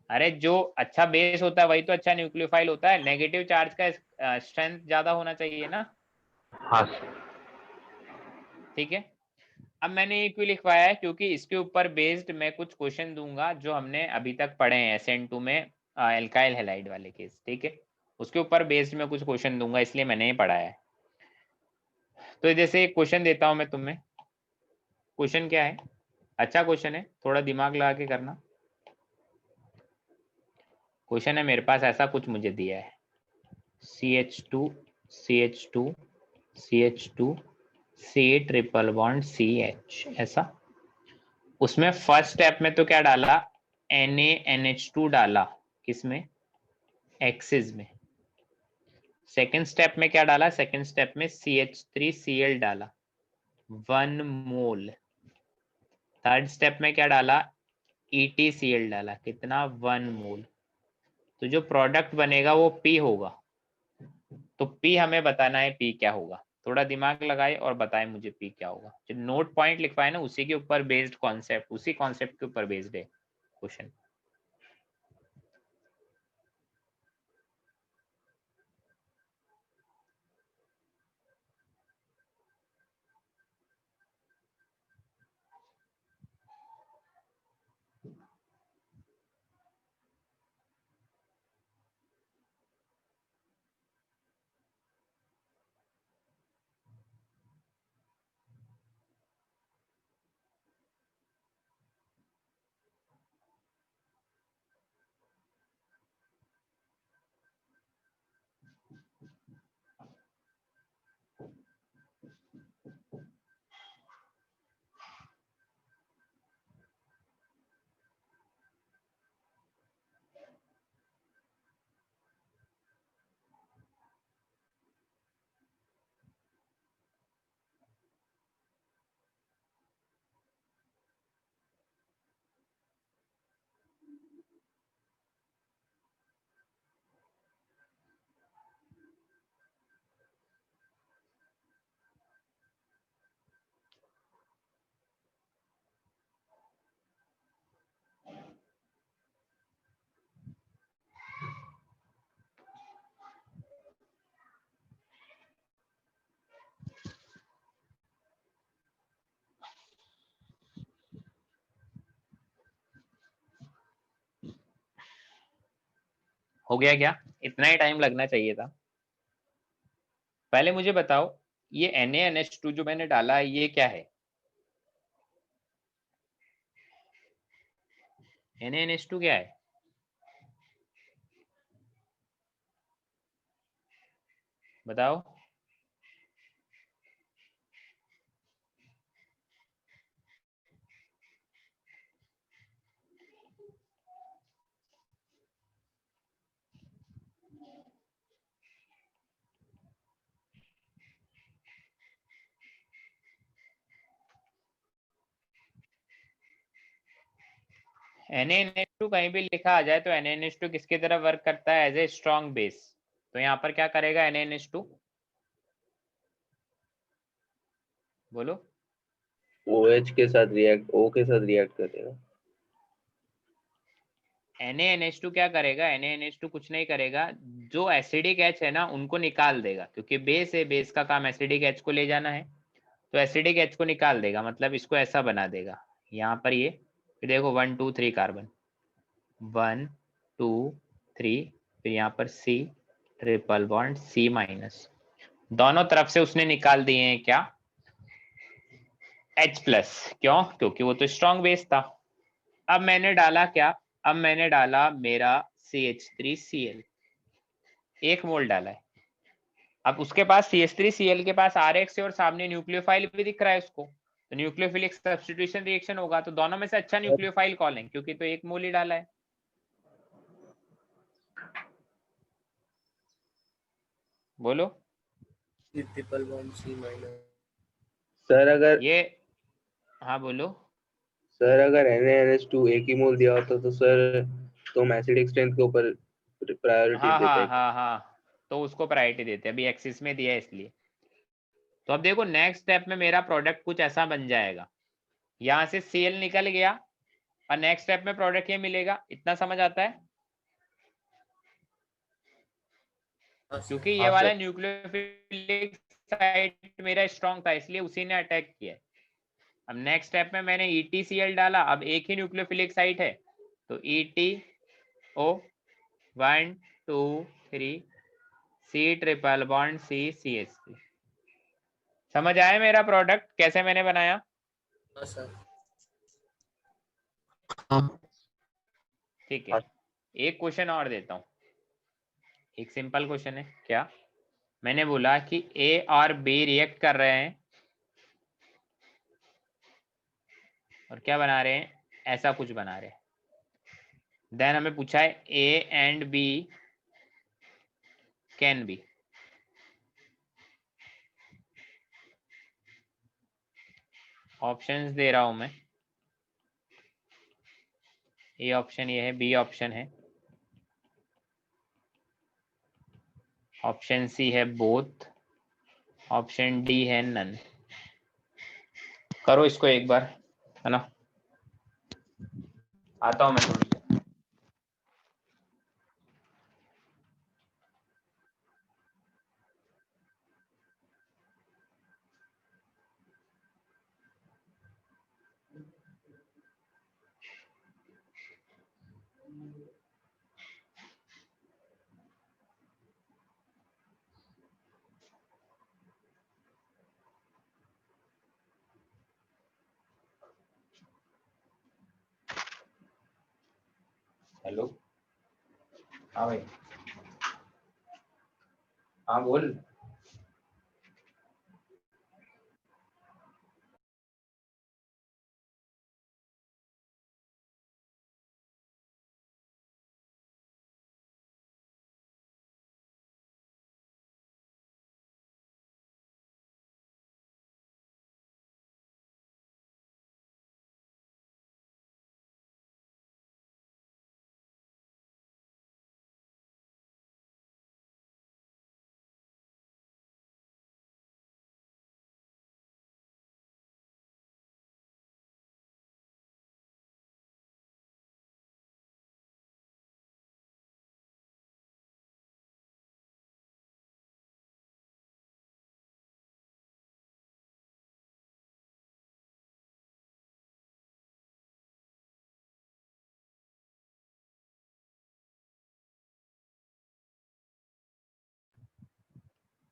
अरे जो अच्छा बेस होता है वही तो अच्छा न्यूक्लियोफाइल होता है। नेगेटिव चार्ज का स्ट्रेंथ ज्यादा होना चाहिए ना। हाँ सर। ठीक है, अब मैंने ये क्यों लिखवाया है, क्योंकि इसके ऊपर बेस्ड मैं कुछ क्वेश्चन दूंगा जो हमने अभी तक पढ़े हैं SN2 में, एल्काइल हैलाइड वाले केस। ठीक है, उसके ऊपर बेस्ड मैं कुछ क्वेश्चन दूंगा, इसलिए मैंने ये पढ़ाया है। तो जैसे एक क्वेश्चन देता हूं मैं तुम्हें। क्वेश्चन क्या है? अच्छा क्वेश्चन है, थोड़ा दिमाग लगा के करना। क्वेश्चन है मेरे पास ऐसा कुछ मुझे दिया है, CH2 CH2 CH2 C triple bond CH, ऐसा। उसमें फर्स्ट स्टेप में तो क्या डाला, NaNH2 डाला, किसमें, एक्सिस में। सेकेंड स्टेप में क्या डाला, सेकेंड स्टेप में CH3Cl डाला 1 मोल। थर्ड स्टेप में क्या डाला, EtCl डाला, कितना, 1 मोल। तो जो प्रोडक्ट बनेगा वो P होगा। तो P हमें बताना है, P क्या होगा। थोड़ा दिमाग लगाए और बताएं मुझे P क्या होगा। जो नोट पॉइंट लिखवाए ना, उसी के ऊपर बेस्ड कॉन्सेप्ट, उसी कॉन्सेप्ट के ऊपर बेस्ड है क्वेश्चन। हो गया क्या, इतना ही टाइम लगना चाहिए था। पहले मुझे बताओ, ये NaNH2 जो मैंने डाला है, ये क्या है, NaNH2 क्या है, बताओ। NaNH2 कहीं भी लिखा आ जाए तो NaNH2 किसकी तरह वर्क करता है, एज ए स्ट्रॉन्ग बेस। तो यहाँ पर क्या करेगा NaNH2, बोलो। OH के साथ रिएक्ट, O के साथ रिएक्ट करेगा। NaNH2 क्या करेगा, NaNH2 कुछ नहीं करेगा, जो एसिडिक H है ना उनको निकाल देगा, क्योंकि बेस है, बेस का काम एसिडिक H को ले जाना है। तो एसिडिक H को निकाल देगा, मतलब इसको ऐसा बना देगा। यहाँ पर ये फिर देखो 1 2 3 कार्बन, 1 2 3, फिर यहाँ पर C ट्रिपल बॉन्ड C-, दोनों तरफ से उसने निकाल दिए हैं क्या, H+। क्यों, क्योंकि वो तो स्ट्रॉन्ग बेस था। अब मैंने डाला क्या, अब मैंने डाला मेरा CH3Cl, 1 मोल डाला है। अब उसके पास CH3Cl के पास RX है और सामने न्यूक्लियोफाइल भी दिख रहा है उसको, तो न्यूक्लियोफिलिक सब्स्टिट्यूशन रिएक्शन होगा। तो दोनों में से अच्छा न्यूक्लियोफाइल कौन है, क्योंकि तो 1 मोल ही डाला है। बोलो। Triple bond C-। सर अगर ये, हाँ बोलो। सर अगर NaNH2 एक ही मोल दिया होता तो सर तुम एसिडिक स्ट्रेंथ के ऊपर प्रायोरिटी हाँ हाँ देते। हाँ हाँ, तो उसको प्रायोरिटी देते, अभी एक्सिस में दिया है इसलिए। तो अब देखो नेक्स्ट स्टेप में मेरा प्रोडक्ट कुछ ऐसा बन जाएगा, यहाँ से Cl निकल गया और नेक्स्ट स्टेप में प्रोडक्ट ये मिलेगा, इतना समझ आता है। क्योंकि ये हाँ वाला सर। न्यूक्लियोफिलिक साइट मेरा स्ट्रॉन्ग था, इसलिए उसी ने अटैक किया है। अब नेक्स्ट स्टेप में मैंने EtCl डाला, अब एक ही न्यूक्लियोफिलिक साइट है, तो EtO 1 2 3 C triple bond CH3। समझ आया मेरा प्रोडक्ट कैसे मैंने बनाया। हाँ सर। हाँ। ठीक है, एक क्वेश्चन और देता हूँ, एक सिंपल क्वेश्चन है क्या, मैंने बोला कि ए और बी रिएक्ट कर रहे हैं और क्या बना रहे हैं, ऐसा कुछ बना रहे हैं। देन हमें पूछा है A and B can be. Options दे रहा हूं मैं, ए ऑप्शन ये है, बी ऑप्शन है, ऑप्शन सी है बोथ, ऑप्शन डी है नन। करो इसको एक बार, है ना। आता हूं मैं थोड़ी देर। हेलो, हाँ भाई, हाँ बोल।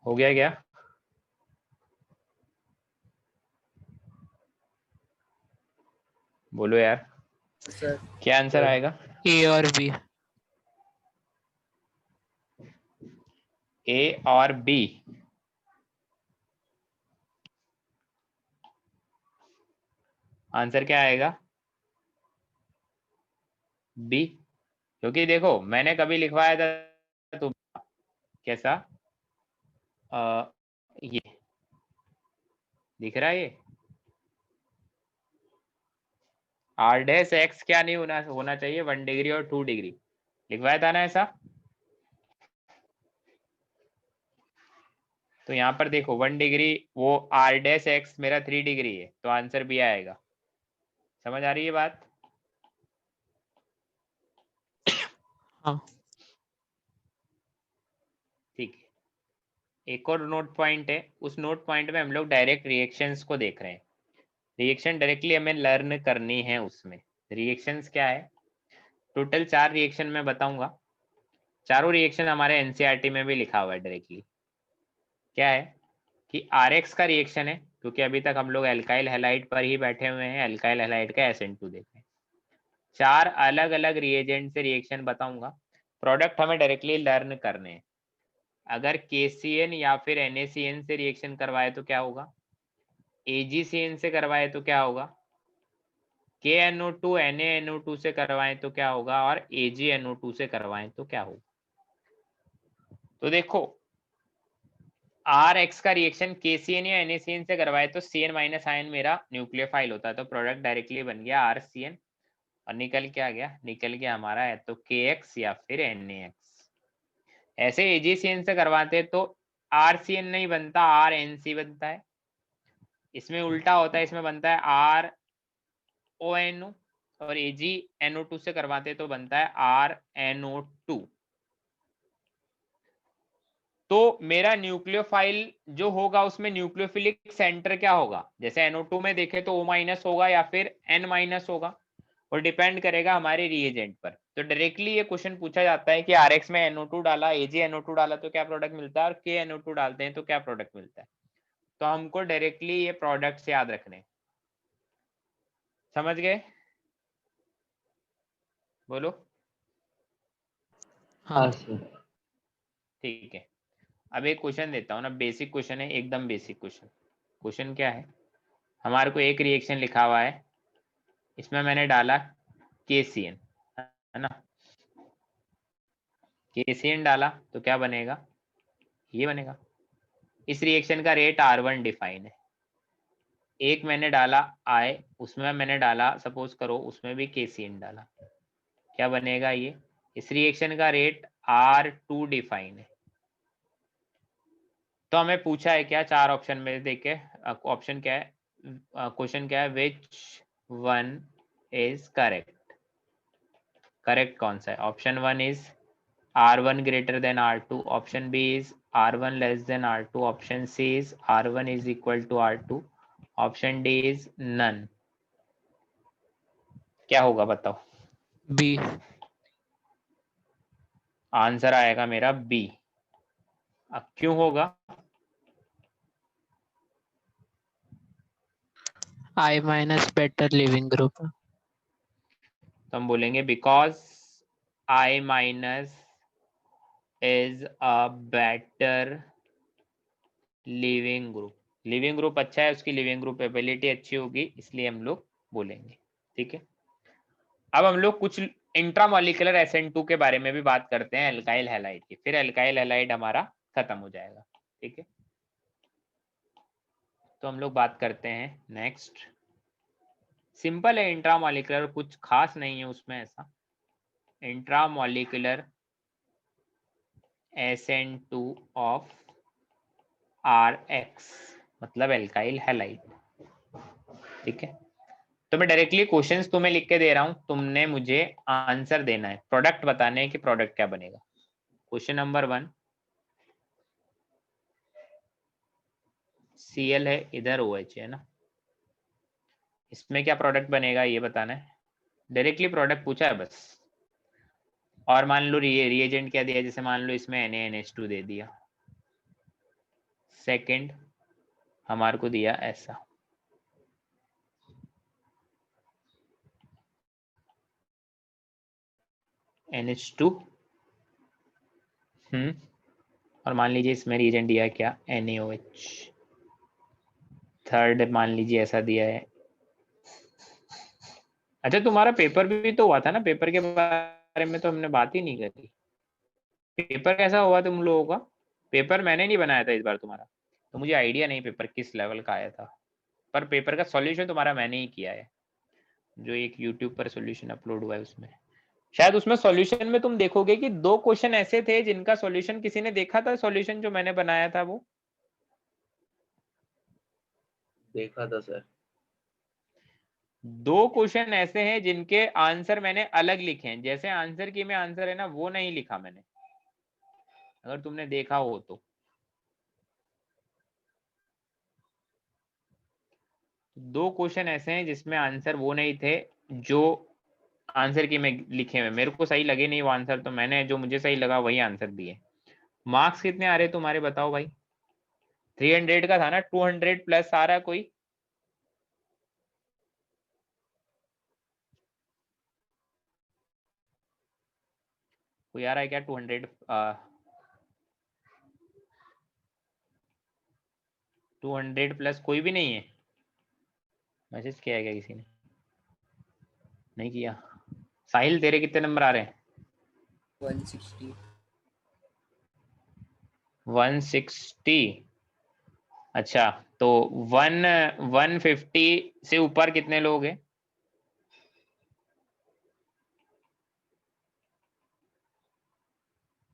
हो गया क्या? बोलो यार, सर क्या आंसर आएगा? ए और बी। ए और बी। आंसर क्या आएगा? बी। क्योंकि देखो मैंने कभी लिखवाया था तो कैसा, ये दिख रहा है, ये आर डैश एक्स क्या नहीं होना चाहिए, 1 डिग्री और 2 डिग्री लिखवाया था ना ऐसा। तो यहाँ पर देखो 1 डिग्री, वो आर डैश एक्स मेरा 3 डिग्री है, तो आंसर बी आएगा। समझ आ रही है बात? हाँ। ठीक है, एक और नोट पॉइंट है, उस नोट पॉइंट में हम लोग डायरेक्ट रिएक्शंस को देख रहे हैं। रिएक्शन डायरेक्टली हमें लर्न करनी है। उसमें रिएक्शंस क्या है, टोटल 4 रिएक्शन मैं बताऊंगा। चारों रिएक्शन हमारे एनसीईआरटी में भी लिखा हुआ है डायरेक्टली। क्या है कि आरएक्स का रिएक्शन है, क्योंकि अभी तक हम लोग एल्काइल हैलाइड पर ही बैठे हुए हैं, एल्काइल हैलाइड का SN2 देख रहे हैं। 4 अलग अलग रिएजेंट से रिएक्शन बताऊंगा, प्रोडक्ट हमें डायरेक्टली लर्न करने हैं। अगर KCN या फिर NaCN से रिएक्शन करवाए तो क्या होगा, AgCN से करवाए तो क्या होगा, KNO2 NaNO2 से करवाएं तो क्या होगा, और AgNO2 से करवाएं तो क्या होगा। तो देखो RX का रिएक्शन KCN या NaCN से करवाए तो CN माइनस आयन मेरा न्यूक्लियोफाइल होता है, तो प्रोडक्ट डायरेक्टली बन गया RCN, और निकल क्या गया, निकल गया हमारा है तो KX या फिर NaX। ऐसे AgCN से करवाते तो RCN नहीं बनता, RNC बनता है। इसमें उल्टा होता है, इसमें बनता है RONO, और AgNO2 से करवाते तो बनता है RNO2। तो मेरा न्यूक्लियोफाइल जो होगा उसमें न्यूक्लियोफिलिक सेंटर क्या होगा, जैसे NO2 में देखे तो O- होगा या फिर N- होगा, और डिपेंड करेगा हमारे रिएजेंट पर। तो डायरेक्टली ये क्वेश्चन पूछा जाता है कि RX में NO2 डाला, AgNO2 डाला तो क्या प्रोडक्ट मिलता है, और KNO2 डालते हैं तो क्या प्रोडक्ट मिलता है। तो हमको डायरेक्टली ये प्रोडक्ट्स याद रखने। समझ गए? बोलो। हाँ। सर। ठीक है, अब एक क्वेश्चन देता हूँ ना, बेसिक क्वेश्चन है, एकदम बेसिक क्वेश्चन। क्वेश्चन क्या है, हमारे को एक रिएक्शन लिखा हुआ है, इसमें मैंने डाला KCN, है ना, KCN डाला तो क्या बनेगा, ये बनेगा। इस रिएक्शन का रेट R1 डिफाइन है। एक मैंने डाला I, उसमें मैंने डाला, सपोज करो उसमें भी KCN डाला, क्या बनेगा ये। इस रिएक्शन का रेट R2 डिफाइन है। तो हमें पूछा है क्या, 4 ऑप्शन में देखे, ऑप्शन क्या है, क्वेश्चन क्या है, which one is correct. Correct कौन सा है, option 1 is R1 greater than R2, option B is R1 less than R2, option C is R1 is equal to R2, option D is none। क्या होगा बताओ। B. Answer आएगा मेरा B। अब क्यों होगा, I minus better leaving group. तो हम बोलेंगे because I minus is a better leaving group. Leaving group अच्छा है, उसकी लिविंग ग्रुप एबिलिटी अच्छी होगी, इसलिए हम लोग बोलेंगे। ठीक है, अब हम लोग कुछ इंट्रामॉलिक्यूलर SN2 के बारे में भी बात करते हैं, एल्काइल हैलाइड की, फिर एल्काइल हैलाइड हमारा खत्म हो जाएगा। ठीक है, तो हम लोग बात करते हैं नेक्स्ट। सिंपल है इंट्रामॉलिक्यूलर, कुछ खास नहीं है उसमें ऐसा। इंट्रामॉलिक्यूलर SN2 ऑफ RX मतलब एल्काइल हैलाइड। ठीक है, तो मैं डायरेक्टली क्वेश्चंस तुम्हें लिख के दे रहा हूं, तुमने मुझे आंसर देना है, प्रोडक्ट बताने है कि प्रोडक्ट क्या बनेगा। क्वेश्चन नंबर 1, Cl है, इधर OH है ना, इसमें क्या प्रोडक्ट बनेगा ये बताना है। डायरेक्टली प्रोडक्ट पूछा है बस। और मान लो रिएजेंट क्या दिया, जैसे मान लो इसमें NaNH2 दे दिया, सेकंड हमारे को दिया ऐसा, NH2, और मान लीजिए इसमें रिएजेंट दिया है क्या, NaOH। थर्ड मान लीजिए ऐसा दिया है। अच्छा तुम्हारा पेपर भी तो हुआ था ना, पेपर के बारे में तो हमने बात ही नहीं करी। पेपर कैसा हुआ तुम लोगों का, पेपर मैंने नहीं बनाया था इस बार तुम्हारा, तो मुझे आइडिया नहीं पेपर किस लेवल का आया था, पर पेपर का सॉल्यूशन तुम्हारा मैंने ही किया है, जो एक यूट्यूब पर सॉल्यूशन अपलोड हुआ है उसमें। शायद उसमें सॉल्यूशन में तुम देखोगे कि 2 क्वेश्चन ऐसे थे जिनका सॉल्यूशन किसी ने देखा था, सॉल्यूशन जो मैंने बनाया था वो देखा था सर। 2 क्वेश्चन ऐसे हैं जिनके आंसर मैंने अलग लिखे हैं, जैसे आंसर की में आंसर है ना वो नहीं लिखा मैंने, अगर तुमने देखा हो तो। 2 क्वेश्चन ऐसे हैं जिसमें आंसर वो नहीं थे जो आंसर की में लिखे हुए, मेरे को सही लगे नहीं वो आंसर, तो मैंने जो मुझे सही लगा वही आंसर दिए। मार्क्स कितने आ रहे तुम्हारे बताओ भाई, 300 का था ना, 200 प्लस आ रहा कोई, कोई आ रहा है क्या 200, 200 प्लस कोई भी नहीं है, मैसेज किया है क्या किसी ने, नहीं किया। साहिल तेरे कितने नंबर आ रहे हैं, 160। 160। अच्छा तो 150 से ऊपर कितने लोग हैं,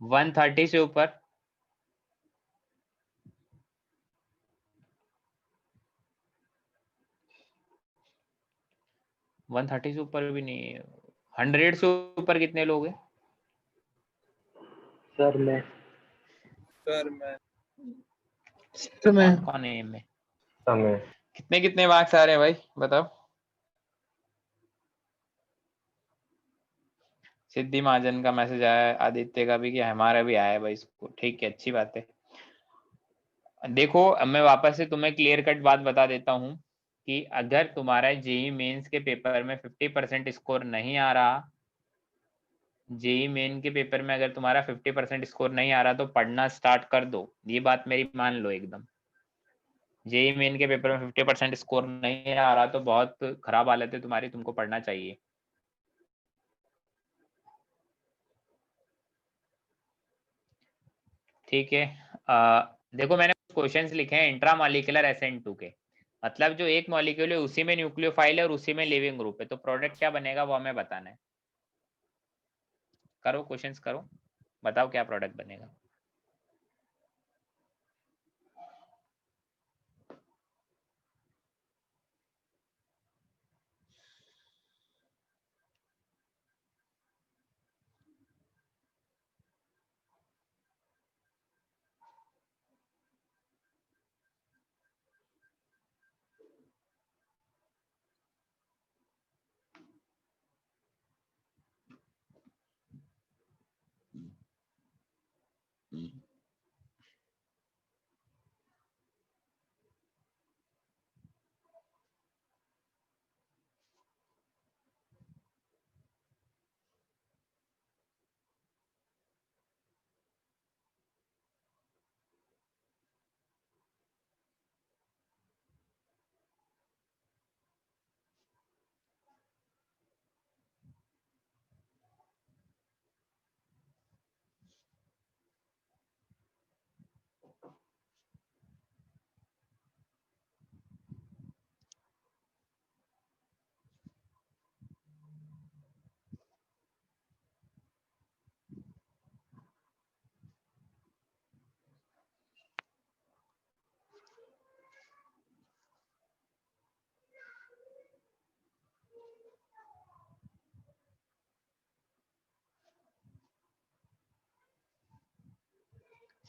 130 से ऊपर, 130 से ऊपर भी नहीं, 100 से ऊपर कितने लोग हैं, सर मैं कौन कौन है इनमें, समय कितने कितने मार्क्स आ रहे हैं भाई बताओ। सिद्धि महाजन का मैसेज आया है, आदित्य का भी, कि हमारा भी आया है भाई इसको, ठीक है अच्छी बात है। देखो अब मैं वापस से तुम्हें क्लियर कट बात बता देता हूँ कि अगर तुम्हारा जेईई मेंस के पेपर में 50% स्कोर नहीं आ रहा, जेई मेन के पेपर में अगर तुम्हारा 50% स्कोर नहीं आ रहा तो पढ़ना स्टार्ट कर दो, ये बात मेरी मान लो एकदम। जेई मेन के पेपर में 50% स्कोर नहीं आ रहा तो बहुत खराब हालत है तुम्हारी, तुमको पढ़ना चाहिए। ठीक है, देखो मैंने क्वेश्चंस लिखे हैं इंट्रामॉलिक्यूलर SN2 के, मतलब जो एक मॉलिक्यूल है उसी में न्यूक्लियोफाइल है और उसी में लिविंग ग्रुप है, तो प्रोडक्ट क्या बनेगा वो हमें बताना है। करो क्वेश्चंस करो, बताओ क्या प्रोडक्ट बनेगा।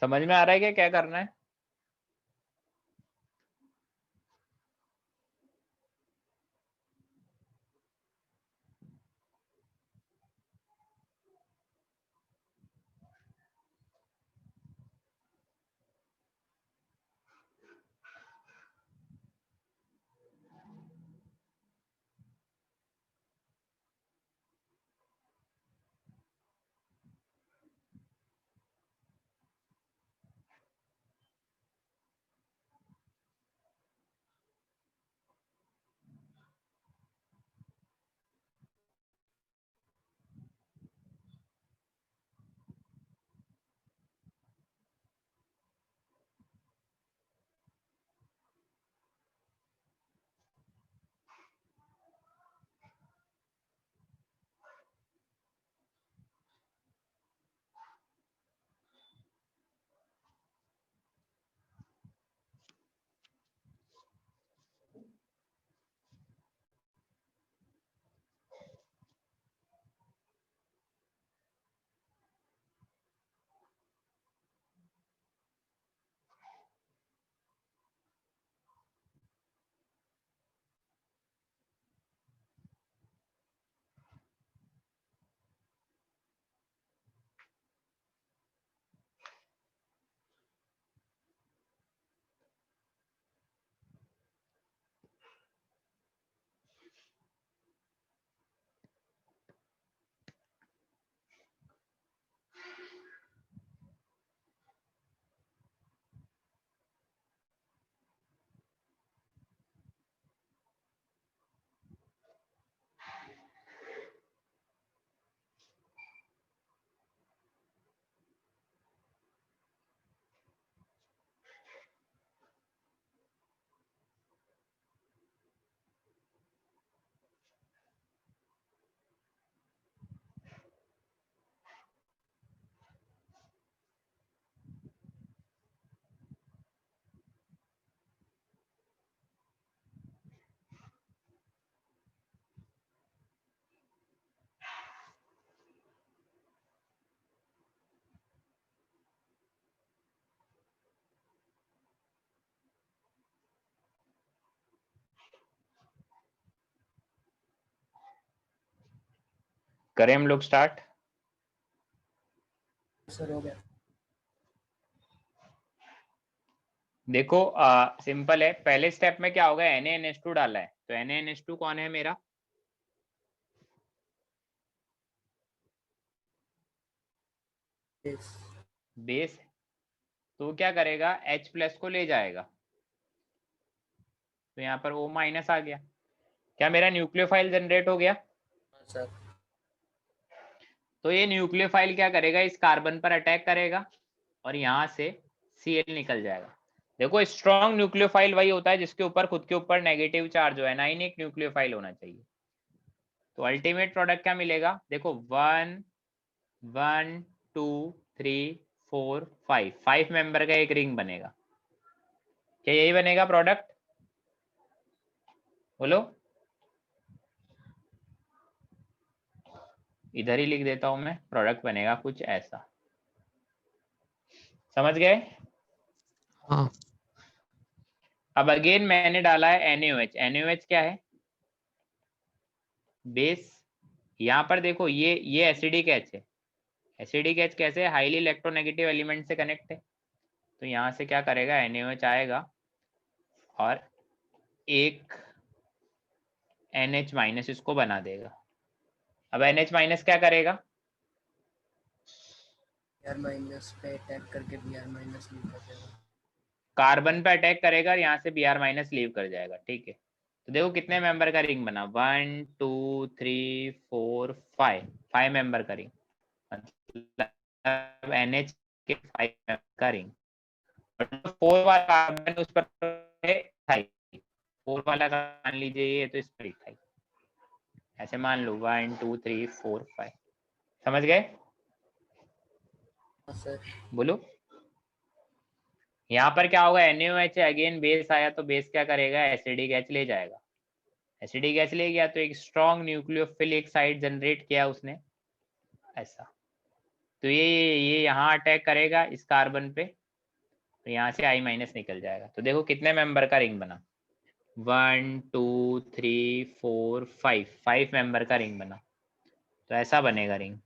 समझ में आ रहा है क्या क्या करना है? करें हम लोग स्टार्ट? सर हो गया। देखो सिंपल है, पहले स्टेप में क्या होगा, NaNH2 डाला है, तो NaNH2 कौन है मेरा? Yes. बेस, तो क्या करेगा, H प्लस को ले जाएगा, तो यहाँ पर O माइनस आ गया। क्या मेरा न्यूक्लियोफाइल जनरेट हो गया? हाँ सर। तो ये न्यूक्लियोफाइल क्या करेगा, इस कार्बन पर अटैक करेगा और यहाँ से Cl निकल जाएगा। देखो स्ट्रॉन्ग न्यूक्लियोफाइल वही होता है जिसके ऊपर खुद के ऊपर नेगेटिव चार्ज हो, एनायनिक न्यूक्लियोफाइल होना चाहिए। तो अल्टीमेट प्रोडक्ट क्या मिलेगा, देखो 1 1 2 3 4 5, 5 मेंबर का एक रिंग बनेगा। क्या यही बनेगा प्रोडक्ट? बोलो। इधर ही लिख देता हूं मैं, प्रोडक्ट बनेगा कुछ ऐसा। समझ गए? हाँ। अब अगेन मैंने डाला है NaOH। NaOH क्या है? बेस। यहाँ पर देखो ये एसिडिक एच है। एसिडिक एच कैसे? हाईली इलेक्ट्रोनेगेटिव एलिमेंट से कनेक्ट है। तो यहाँ से क्या करेगा, NaOH आएगा और एक NH माइनस इसको बना देगा। अब NH माइनस क्या करेगा, Br माइनस पे अटैक करके Br माइनस लीव कर देगा। कार्बन पे अटैक करेगा और यहाँ से Br माइनस लीव कर जाएगा। ठीक है, तो देखो कितने मेंबर का रिंग बना, 1 2 3 4 5, 5 मेंबर का रिंग, मतलब NH के 5 मेंबर का रिंग। 4 वाला कार्बन उस पर 4 वाला मान लीजिए ये, तो इस पर इथाइल, ऐसे मान लो 1 2 3 4 5। समझ गए? हाँ सर। बोलो। यहाँ पर क्या होगा, NaOH अगेन बेस आया तो बेस क्या करेगा, एसिडिक एच ले जाएगा। एसिडिक एच ले गया तो एक स्ट्रॉन्ग न्यूक्लियोफिलिक साइट जनरेट किया उसने ऐसा। तो ये यहाँ अटैक करेगा इस कार्बन पे, तो यहाँ से I माइनस निकल जाएगा। तो देखो कितने मेंबर का रिंग बना, 1 2 3 4 5, 5 मेंबर का रिंग बना। तो ऐसा बनेगा रिंग।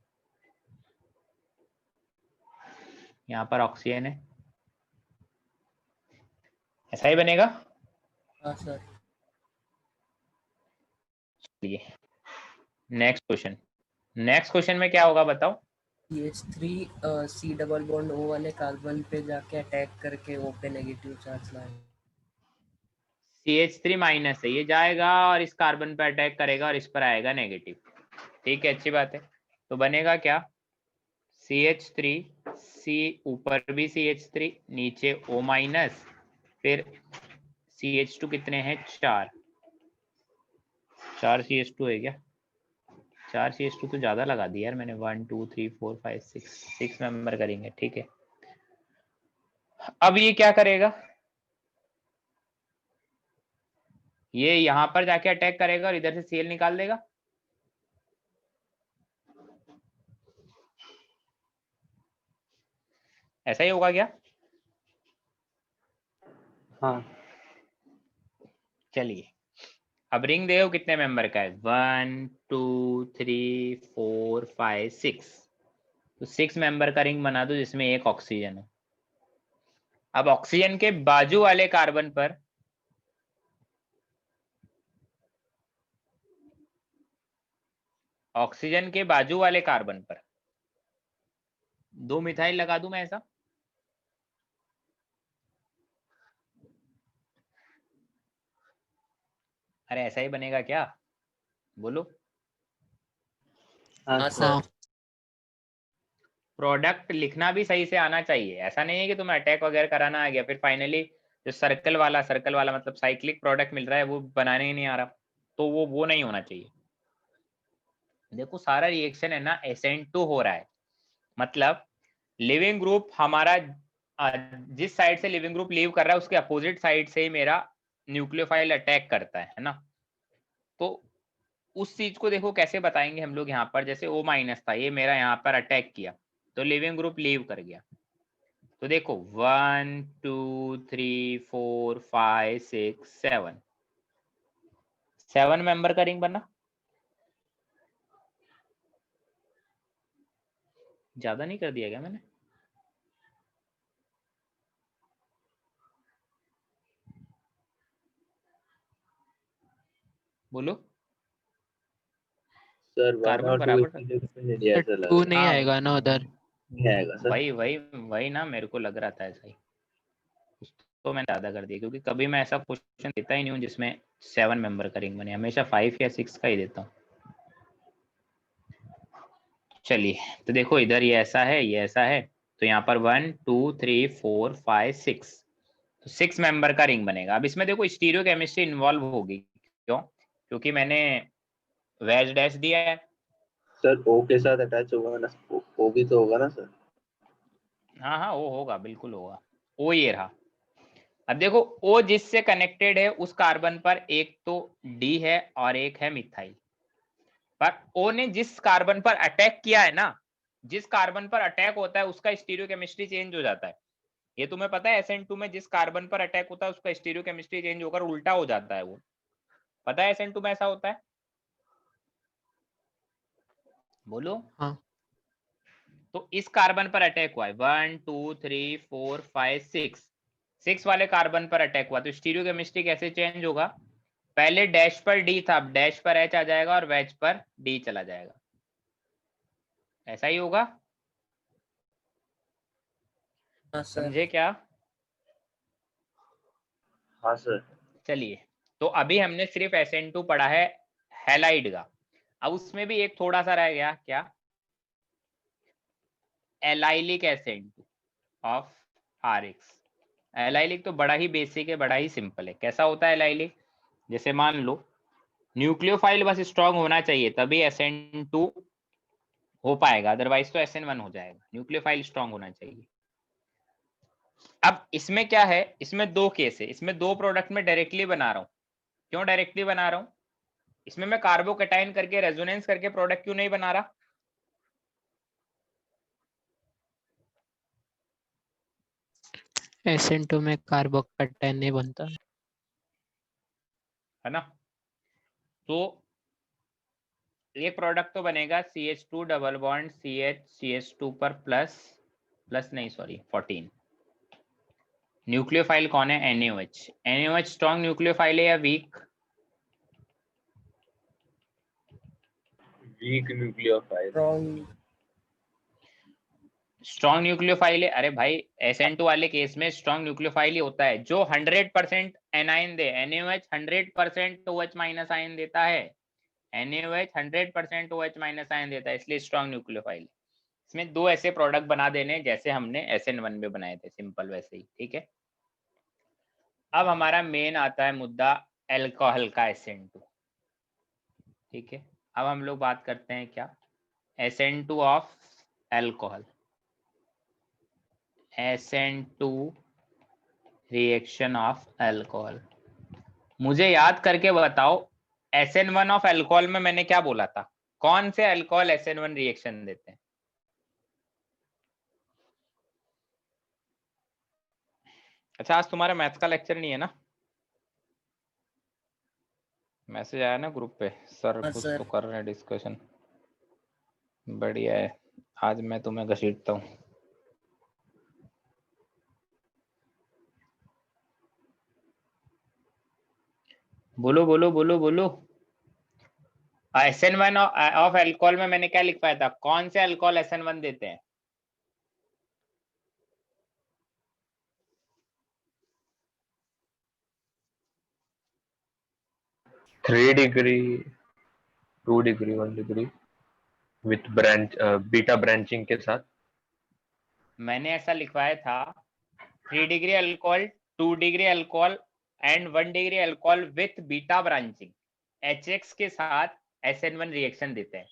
यहाँ पर ऑक्सीजन है, ऐसा ही बनेगा। हाँ सर। चलिए नेक्स्ट क्वेश्चन। नेक्स्ट क्वेश्चन में क्या होगा बताओ? CH3 C double bond O वाले कार्बन पे जाके अटैक करके O पे नेगेटिव चार्ज लाए। CH3 माइनस है, ये जाएगा और इस कार्बन पे अटैक करेगा और इस पर आएगा नेगेटिव। ठीक है, अच्छी बात है। तो बनेगा क्या, CH3, C ऊपर भी CH3, नीचे O माइनस, फिर CH2 कितने हैं, 4 CH2 है क्या? 4 CH2 तो ज्यादा लगा दिया यार मैंने। 1 2 3 4 5 6 मेंबर करेंगे। ठीक है, अब ये क्या करेगा, ये यहाँ पर जाके अटैक करेगा और इधर से Cl निकाल देगा। ऐसा ही होगा क्या? हाँ। चलिए अब रिंग देखो कितने मेंबर का है, 1 2 3 4 5 6। तो 6 मेंबर का रिंग बना दो जिसमें एक ऑक्सीजन है। अब ऑक्सीजन के बाजू वाले कार्बन पर ऑक्सीजन के बाजू वाले कार्बन पर 2 मिथाइल लगा दूं मैं ऐसा? अरे ऐसा ही बनेगा क्या, बोलो। हाँ हाँ सर। हाँ। सर। प्रोडक्ट लिखना भी सही से आना चाहिए। ऐसा नहीं है कि तुम्हें अटैक वगैरह कराना आ गया फिर फाइनली जो सर्कल वाला मतलब साइक्लिक प्रोडक्ट मिल रहा है वो बनाने ही नहीं आ रहा, तो वो नहीं होना चाहिए। देखो सारा रिएक्शन है ना SN2 हो रहा है, मतलब लिविंग ग्रुप हमारा जिस साइड से लिविंग ग्रुप लीव कर रहा है उसके अपोजिट साइड से ही मेरा न्यूक्लियोफाइल अटैक करता है ना। तो उस चीज को देखो कैसे बताएंगे हम लोग, यहाँ पर जैसे O माइनस था, ये मेरा यहाँ पर अटैक किया तो लिविंग ग्रुप लीव कर गया। तो देखो 1 2 3 4 5 6 7, 7 मेंबर का रिंग बना। ज्यादा नहीं कर दिया क्या मैंने? बोलो। सर 1 कार्बन और 2 बराबर इसी जगह पे ले लिया ऐसा लग 2 रहा नहीं हाँ आएगा ना उधर। आएगा सर। वही वही वही ना, मेरे को लग रहा था ऐसा ही, तो मैंने ज्यादा कर दिया, क्योंकि कभी मैं ऐसा क्वेश्चन देता ही नहीं हूँ जिसमें 7 मेंबर का रिंग बने, हमेशा 5 या 6 का ही देता हूँ। चलिए, तो देखो इधर ये ऐसा है, ये ऐसा है, तो यहाँ पर 1 2 3 4 5 6, तो 6 मेंबर का रिंग बनेगा। अब इसमें देखो स्टीरियो केमिस्ट्री इन्वॉल्व होगी, क्यों? क्योंकि मैंने वेज डैश दिया है। सर ओ के साथ अटैच होगा ना, ओ भी तो होगा ना सर। हाँ हाँ, वो होगा, बिल्कुल होगा। ओ ये रहा। अब देखो ओ जिससे कनेक्टेड है उस कार्बन पर एक तो डी है और एक है मिथाइल, पर ओ ने जिस कार्बन पर अटैक किया है ना, जिस कार्बन पर अटैक होता है उसका स्टीरियोकेमिस्ट्री चेंज हो जाता है। ये तुम्हें पता है, SN2 में जिस कार्बन पर अटैक होता है उसका स्टीरियोकेमिस्ट्री चेंज होकर उल्टा हो जाता है, वो पता है SN2 में ऐसा होता है? बोलो। हाँ। तो इस कार्बन पर अटैक हुआ है, 1 2 3 4 5 6 वाले कार्बन पर अटैक हुआ, तो स्टीरियोकेमिस्ट्री कैसे चेंज होगा? पहले डैश पर डी था, अब डैश पर एच आ जाएगा और वेज पर डी चला जाएगा, ऐसा ही होगा। हाँ सर। समझे क्या? हाँ सर। चलिए, तो अभी हमने सिर्फ SN2 पढ़ा है हैलाइड का, अब उसमें भी एक थोड़ा सा रह गया, क्या? Allylic SN2 of RX। Allylic तो बड़ा ही बेसिक है, बड़ा ही सिंपल है। कैसा होता है एलाइलिक? जैसे मान लो न्यूक्लियोफाइल बस स्ट्रांग होना चाहिए तभी SN2 हो पाएगा, अदरवाइज तो SN1 हो जाएगा। न्यूक्लियोफाइल स्ट्रांग होना चाहिए। अब इसमें क्या है, इसमें दो केस है, इसमें दो प्रोडक्ट में डायरेक्टली बना रहा हूं। क्यों डायरेक्टली बना रहा हूं? इसमें मैं कार्बोकैटायन करके रेजोनेंस करके प्रोडक्ट क्यों नहीं बना रहा? SN2 में कार्बोकैटायन नहीं बनता। है ना? तो एक प्रोडक्ट तो बनेगा CH2 डबल बॉन्ड CH2 पर प्लस नहीं सॉरी 14। न्यूक्लियोफाइल कौन है? NaOH। NaOH स्ट्रॉन्ग न्यूक्लियोफाइल है या weak? Weak nucleophile. Strong. Strong nucleophile है। अरे भाई SN2 वाले केस में स्ट्रॉन्ग न्यूक्लियोफाइल ही होता है जो 100% एनाइन दे। NaOH 100% OH माइनस आयन देता है। NaOH 100% OH माइनस आयन देता है, इसलिए स्ट्रॉन्ग न्यूक्लियोफाइल। इसमें दो ऐसे प्रोडक्ट बना देने जैसे हमने SN1 में बनाए थे, सिंपल वैसे ही, ठीक है। अब हमारा मेन आता है मुद्दा एल्कोहल का SN2, ठीक है। अब हम लोग बात करते हैं क्या? SN2 of alcohol, SN2 reaction of alcohol. मुझे याद करके बताओ, SN1 ऑफ एल्कोहल में मैंने क्या बोला था? कौन से एल्कोहल SN1 रिएक्शन देते हैं? अच्छा, आज तुम्हारा मैथ्स का लेक्चर नहीं है ना? मैसेज आया ना ग्रुप पे, सर हाँ कुछ सर। तो कर रहे हैं डिस्कशन। बढ़िया है, आज मैं तुम्हें घसीटता हूँ। बोलो बोलो बोलो बोलो। SN1 ऑफ एल्कोहल में मैंने क्या लिखवाया था? कौन से अल्कोहल SN1 देते हैं? 3 degree, 2 degree, 1 degree with branch, beta branching के साथ। मैंने ऐसा लिखवाया था 3 degree alcohol, 2 degree alcohol and 1 degree alcohol with beta branching HX के साथ SN1 रिएक्शन देते हैं।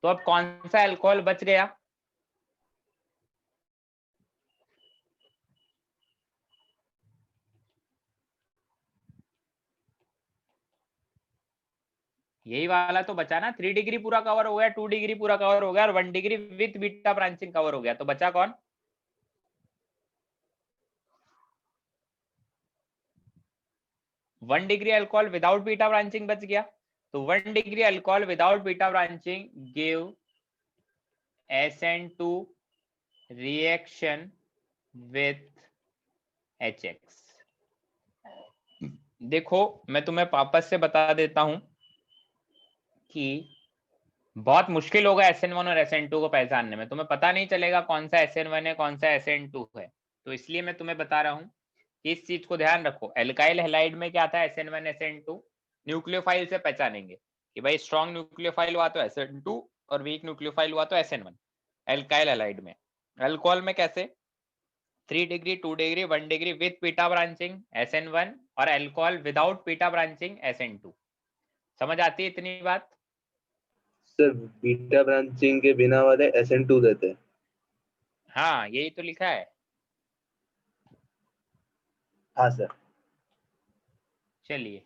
तो अब कौन सा अल्कोहल बच गया? यही वाला तो बचा ना। 3 डिग्री पूरा कवर हो गया, 2 डिग्री पूरा कवर हो गया और 1 degree with beta branching cover हो गया, तो बचा कौन? One degree alcohol without beta branching बच गया। तो 1 degree alcohol without beta branching give SN2 reaction with HX। देखो मैं तुम्हें वापस से बता देता हूं कि बहुत मुश्किल होगा SN1 और SN2 को पहचानने में, तुम्हें पता नहीं चलेगा कौन सा SN1 है कौन सा SN2 है। तो इसलिए मैं तुम्हें बता रहा हूँ कि इस चीज को ध्यान रखो। एल्काइल हैलाइड में क्या था, SN1 SN2 न्यूक्लियोफाइल से पहचानेंगे कि भाई स्ट्रॉन्ग न्यूक्लियोफाइल हुआ तो SN2 और वीक न्यूक्लियोफाइल हुआ तो SN1 एल्काइल हैलाइड में। अल्कोहल में कैसे, 3 डिग्री 2 डिग्री 1 डिग्री विद पीटा ब्रांचिंग SN1 और अल्कोहल विदाउट पीटा ब्रांचिंग SN2। समझ आती है इतनी बात? सर बीटा ब्रांचिंग के बिना वाले SN2 देते हैं। हाँ यही तो लिखा है। हाँ सर। चलिए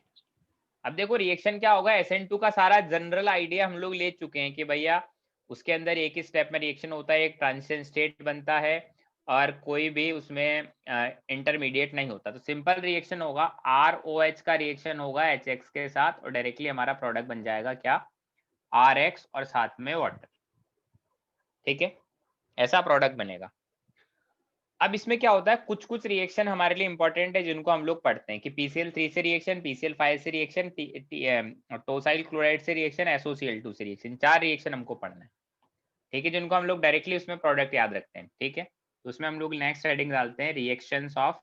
अब देखो रिएक्शन क्या होगा। SN2 का सारा जनरल आइडिया हम लोग ले चुके हैं कि भैया उसके अंदर एक ही स्टेप में रिएक्शन होता है, एक ट्रांजिशन स्टेट बनता है और कोई भी उसमें इंटरमीडिएट नहीं होता। तो सिंपल रिएक्शन होगा, ROH का रिएक्शन होगा HX के साथ और डायरेक्टली हमारा प्रोडक्ट बन जाएगा क्या, RX और साथ में वाटर। ठीक है, ऐसा प्रोडक्ट बनेगा। अब इसमें क्या होता है, कुछ कुछ रिएक्शन हमारे लिए इंपॉर्टेंट है जिनको हम लोग पढ़ते हैं कि PCl3 से रिएक्शन, PCl5 से रिएक्शन, टोसाइल क्लोराइड से रिएक्शन, SOCl2 से रिएक्शन। 4 रिएक्शन हमको पढ़ना है, ठीक है, जिनको हम लोग डायरेक्टली उसमें प्रोडक्ट याद रखते हैं। ठीक है, तो उसमें हम लोग नेक्स्ट हेडिंग डालते हैं reactions of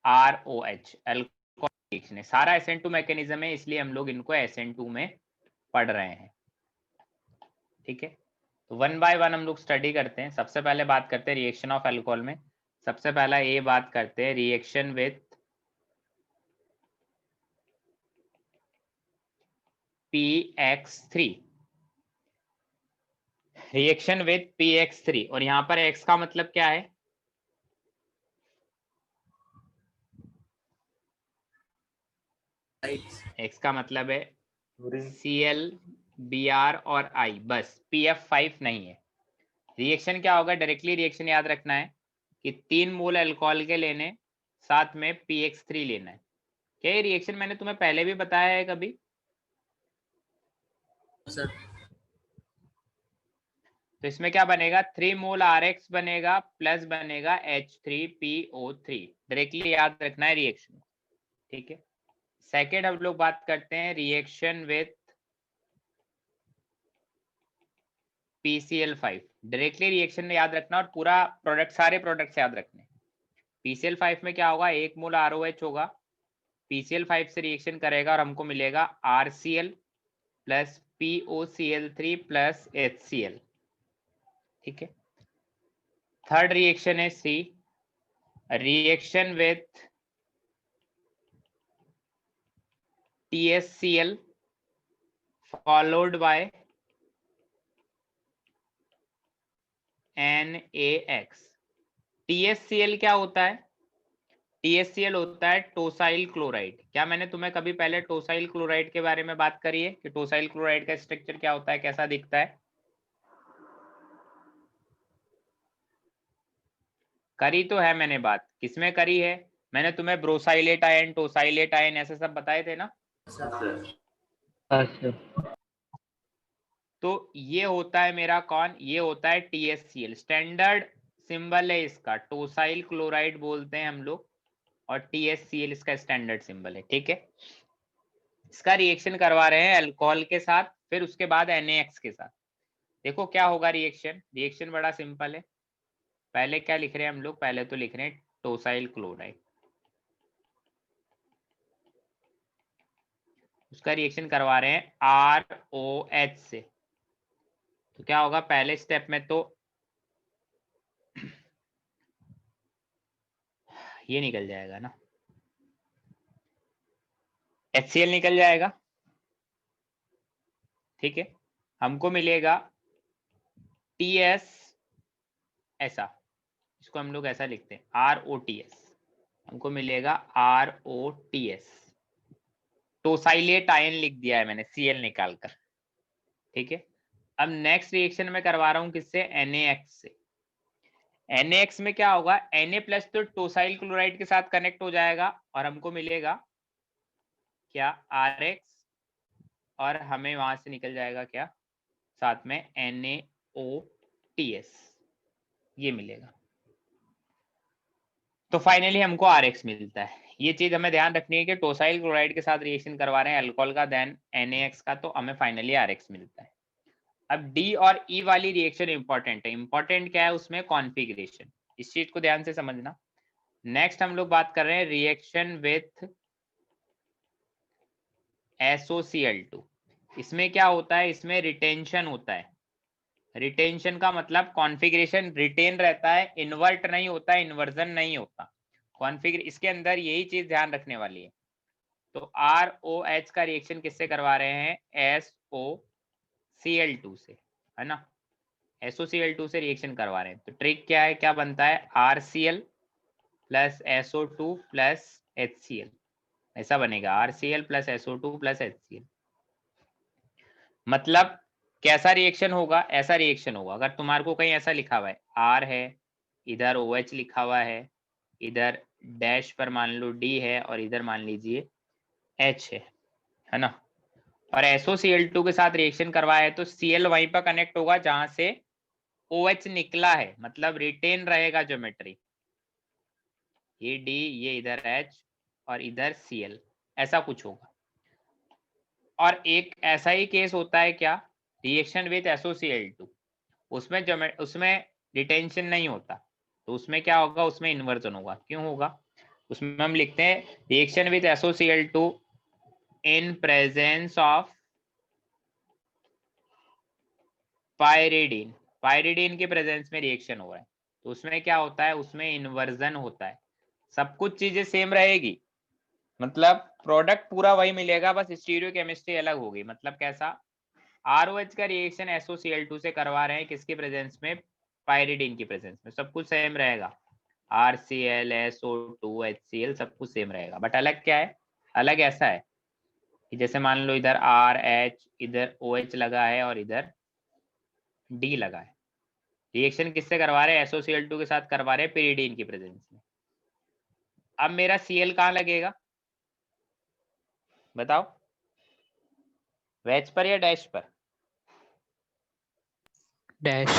ROH, alcohol reaction है। सारा SN2 मैकेनिज्म है, इसलिए हम लोग इनको SN2 में पढ़ रहे हैं। ठीक है, तो 1 बाय 1 हम लोग स्टडी करते हैं। सबसे पहले बात करते हैं रिएक्शन ऑफ अल्कोहल में। सबसे पहला ये बात करते हैं reaction with PX3, reaction with PX3। और यहाँ पर X का मतलब क्या है, X का मतलब है Cl Br और I, बस PF5 नहीं है। रिएक्शन क्या होगा, डायरेक्टली रिएक्शन याद रखना है कि 3 मोल अल्कोहल के लेने, साथ में PX3 लेना है। क्या ये रिएक्शन मैंने तुम्हें पहले भी बताया है कभी? सर तो इसमें क्या बनेगा, 3 मोल RX बनेगा प्लस बनेगा H3PO3। डायरेक्टली याद रखना है रिएक्शन। ठीक है, सेकेंड हम लोग बात करते हैं reaction with PCl5। Directly reaction याद रखना और पूरा प्रोडक्ट, सारे प्रोडक्ट्स याद रखने। PCl5 में क्या होगा, 1 मोल ROH होगा, PCl5 से रिएक्शन करेगा और हमको मिलेगा RCl plus POCl3 plus HCl। ठीक है, थर्ड रिएक्शन है C, reaction with TSCl followed by NaX। TSCl क्या होता है, TSCl होता है टोसाइल क्लोराइड। क्या मैंने तुम्हें कभी पहले टोसाइल क्लोराइड के बारे में बात करी है कि टोसाइल क्लोराइड का स्ट्रक्चर क्या होता है, कैसा दिखता है? करी तो है मैंने बात, किसमें करी है? मैंने तुम्हें ब्रोसाइलेट आयन, टोसाइलेट आयन ऐसे सब बताए थे ना। अच्छा तो ये होता है मेरा कौन, ये होता है TSCl। स्टैंडर्ड सिंबल है इसका, टोसाइल क्लोराइड बोलते हैं हम लोग और TSCl इसका स्टैंडर्ड सिंबल है। ठीक है, इसका रिएक्शन करवा रहे हैं अल्कोहल के साथ, फिर उसके बाद NaX के साथ। देखो क्या होगा रिएक्शन, रिएक्शन बड़ा सिंपल है। पहले क्या लिख रहे हैं हम लोग, पहले तो लिख रहे हैं टोसाइल क्लोराइड, उसका रिएक्शन करवा रहे हैं ROH से। तो क्या होगा, पहले स्टेप में तो ये निकल जाएगा ना, HCl निकल जाएगा। ठीक है, हमको मिलेगा TS, ऐसा इसको हम लोग ऐसा लिखते हैं ROTS, हमको मिलेगा ROTS। टोसाइलेट आयन लिख दिया है मैंने Cl निकाल कर। ठीक है, अब नेक्स्ट रिएक्शन में करवा रहा हूं किससे, NaX से। NaX में क्या होगा, Na प्लस तो टोसाइल क्लोराइड के साथ कनेक्ट हो जाएगा और हमको मिलेगा क्या, RX, और हमें वहां से निकल जाएगा क्या, साथ में NaOTS, ये मिलेगा। तो फाइनली हमको RX मिलता है। ये चीज हमें ध्यान रखनी है कि टोसाइल क्लोराइड के साथ रिएक्शन करवा रहे हैं अल्कोहल का, देन NaX का, तो हमें फाइनली RX मिलता है। अब डी और ई वाली रिएक्शन इंपॉर्टेंट है। इंपॉर्टेंट क्या है उसमें? कॉन्फिगरेशन। इस चीज को ध्यान से समझना। नेक्स्ट हम लोग बात कर रहे हैं रिएक्शन विथ SOCl2। इसमें क्या होता है? इसमें रिटेंशन होता है। रिटेंशन का मतलब कॉन्फिगरेशन रिटेन रहता है, इन्वर्ट नहीं होता, इन्वर्जन नहीं होता। कॉन्फिगर इसके अंदर यही चीज ध्यान रखने वाली है। तो ROH का रिएक्शन किससे करवा रहे हैं? SOCl2 से, है ना। SOCl2 से रिएक्शन करवा रहे हैं। तो ट्रिक क्या है? क्या बनता है? RCl plus SO2 plus HCl, ऐसा बनेगा। RCl plus SO2 plus HCl। मतलब कैसा रिएक्शन होगा? ऐसा रिएक्शन होगा। अगर तुम्हारे को कहीं ऐसा लिखा हुआ है R है, इधर OH लिखा हुआ है, इधर डैश पर मान लो D है, और इधर मान लीजिए H है ना, और SOCl2 के साथ रिएक्शन करवाया है, तो Cl वहीं पर कनेक्ट होगा जहां से OH निकला है, मतलब रिटेन रहेगा ज्योमेट्री। ये D, ये इधर H और इधर Cl, ऐसा कुछ होगा। और एक ऐसा ही केस होता है क्या? रिएक्शन विथ SOCl2, उसमें रिटेंशन नहीं होता, तो उसमें क्या होगा? उसमें इन्वर्जन होगा। क्यों होगा? उसमें हम लिखते हैं reaction with SOCl2 in presence of pyridine. Pyridine के प्रेजेंस में रिएक्शन हो रहा है, तो उसमें क्या होता है? उसमें इन्वर्जन होता है। सब कुछ चीजें सेम रहेगी, मतलब प्रोडक्ट पूरा वही मिलेगा, बस स्टीरियो केमिस्ट्री अलग होगी। मतलब कैसा? ROH का रिएक्शन SOCl2 से करवा रहे हैं, किसके प्रेजेंस में? पायरिडीन की प्रेजेंस में। सब कुछ सेम रहेगा, RCl, SO2, HCl सब कुछ सेम रहेगा। बट अलग क्या है? अलग ऐसा है कि जैसे मान लो इधर RH, इधर OH लगा है और इधर D लगा है। रिएक्शन किससे करवा रहे हैं? SOCl2 के साथ करवा रहे हैं pyridine की प्रेजेंस में। अब मेरा Cl कहाँ लगेगा बताओ? वेज पर या डैश पर? डैश।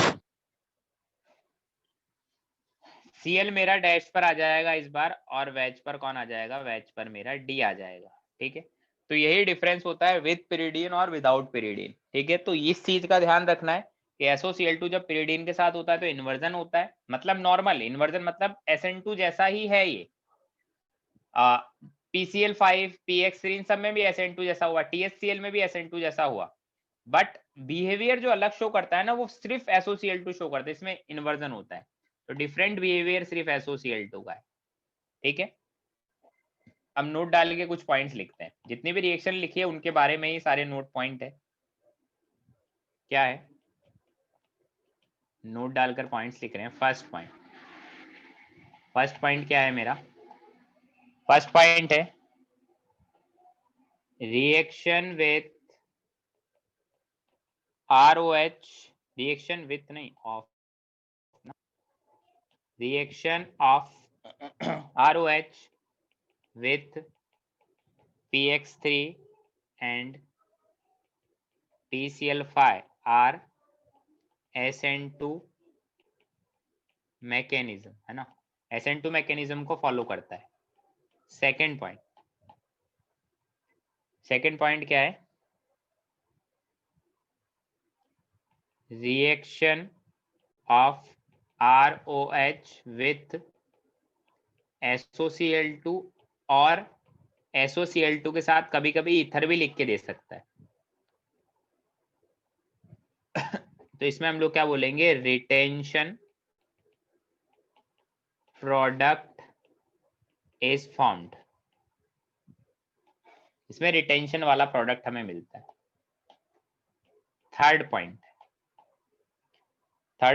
Cl मेरा डैश पर आ जाएगा इस बार, और वेज पर कौन आ जाएगा? वेज पर मेरा D आ जाएगा। ठीक है, तो यही डिफरेंस होता है विद pyridine और विदाउट pyridine। ठीक है, तो इस चीज का ध्यान रखना है कि SOCl2 जब pyridine के साथ होता है तो इन्वर्जन होता है, मतलब नॉर्मल इन्वर्जन, मतलब SN2 जैसा ही है ये। PCl5, PX3 इन सब में भी SN2 जैसा हुआ, THCl में भी SN2 जैसा हुआ, बट बिहेवियर जो अलग शो करता है ना, वो सिर्फ SOCl2 शो करता है, इसमें इन्वर्जन होता है। तो डिफरेंट बिहेवियर सिर्फ SOCl2 का है। ठीक है, अब नोट डाल के कुछ पॉइंट्स लिखते हैं। जितनी भी रिएक्शन लिखी है उनके बारे में ही सारे नोट पॉइंट है। क्या है? नोट डालकर पॉइंट्स लिख रहे हैं। फर्स्ट पॉइंट क्या है मेरा? फर्स्ट पॉइंट है reaction with ROH, reaction with नहीं, of, reaction of ROH with PX3 and PCl5 are SN2 mechanism, है ना। SN2 मैकेनिज्म को फॉलो करता है। सेकेंड पॉइंट क्या है? Reaction of ROH with SOCl2, और SOCl2 के साथ कभी कभी ईथर भी लिख के दे सकता है। तो इसमें हम लोग क्या बोलेंगे? Retention product is formed. इसमें रिटेंशन वाला प्रोडक्ट हमें मिलता है। थर्ड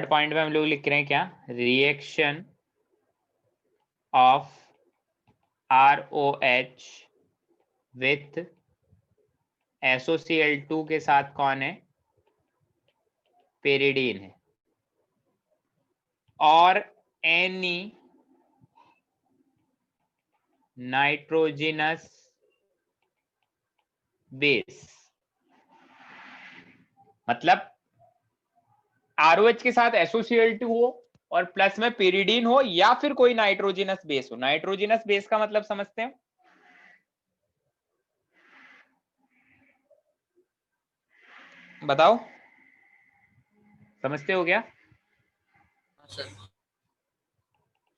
पॉइंट में हम लोग लिख रहे हैं क्या? Reaction of ROH with SOCl2 के साथ कौन है? पेरिडीन है। और एनी नाइट्रोजिनस बेस, मतलब ROH के साथ SOCl2 हो और प्लस में pyridine हो या फिर कोई नाइट्रोजिनस बेस हो। नाइट्रोजिनस बेस का मतलब समझते हैं? बताओ, समझते हो क्या? हाँ सर,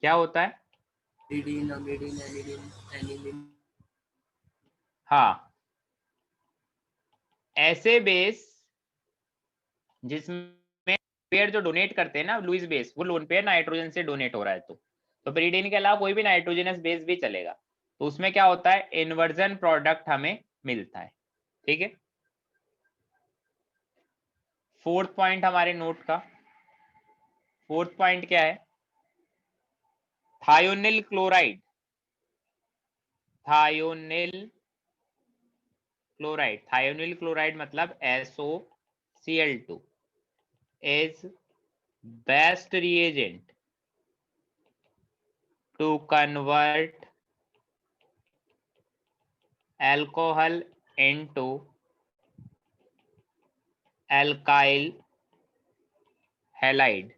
क्या होता है? pyridine, amidine, anidine, aniline। हाँ, ऐसे बेस जिसमें पेयर जो डोनेट करते हैं ना, लुईस बेस, वो लोन पेयर नाइट्रोजन से डोनेट हो रहा है, तो pyridine के अलावा कोई भी नाइट्रोजनस बेस भी चलेगा। तो उसमें क्या होता है, इन्वर्जन प्रोडक्ट हमें मिलता है। ठीक है, फोर्थ पॉइंट हमारे नोट का, फोर्थ पॉइंट क्या है? Thionyl chloride, thionyl chloride, thionyl chloride मतलब SOCl2 is best reagent to convert alcohol into alkyl halide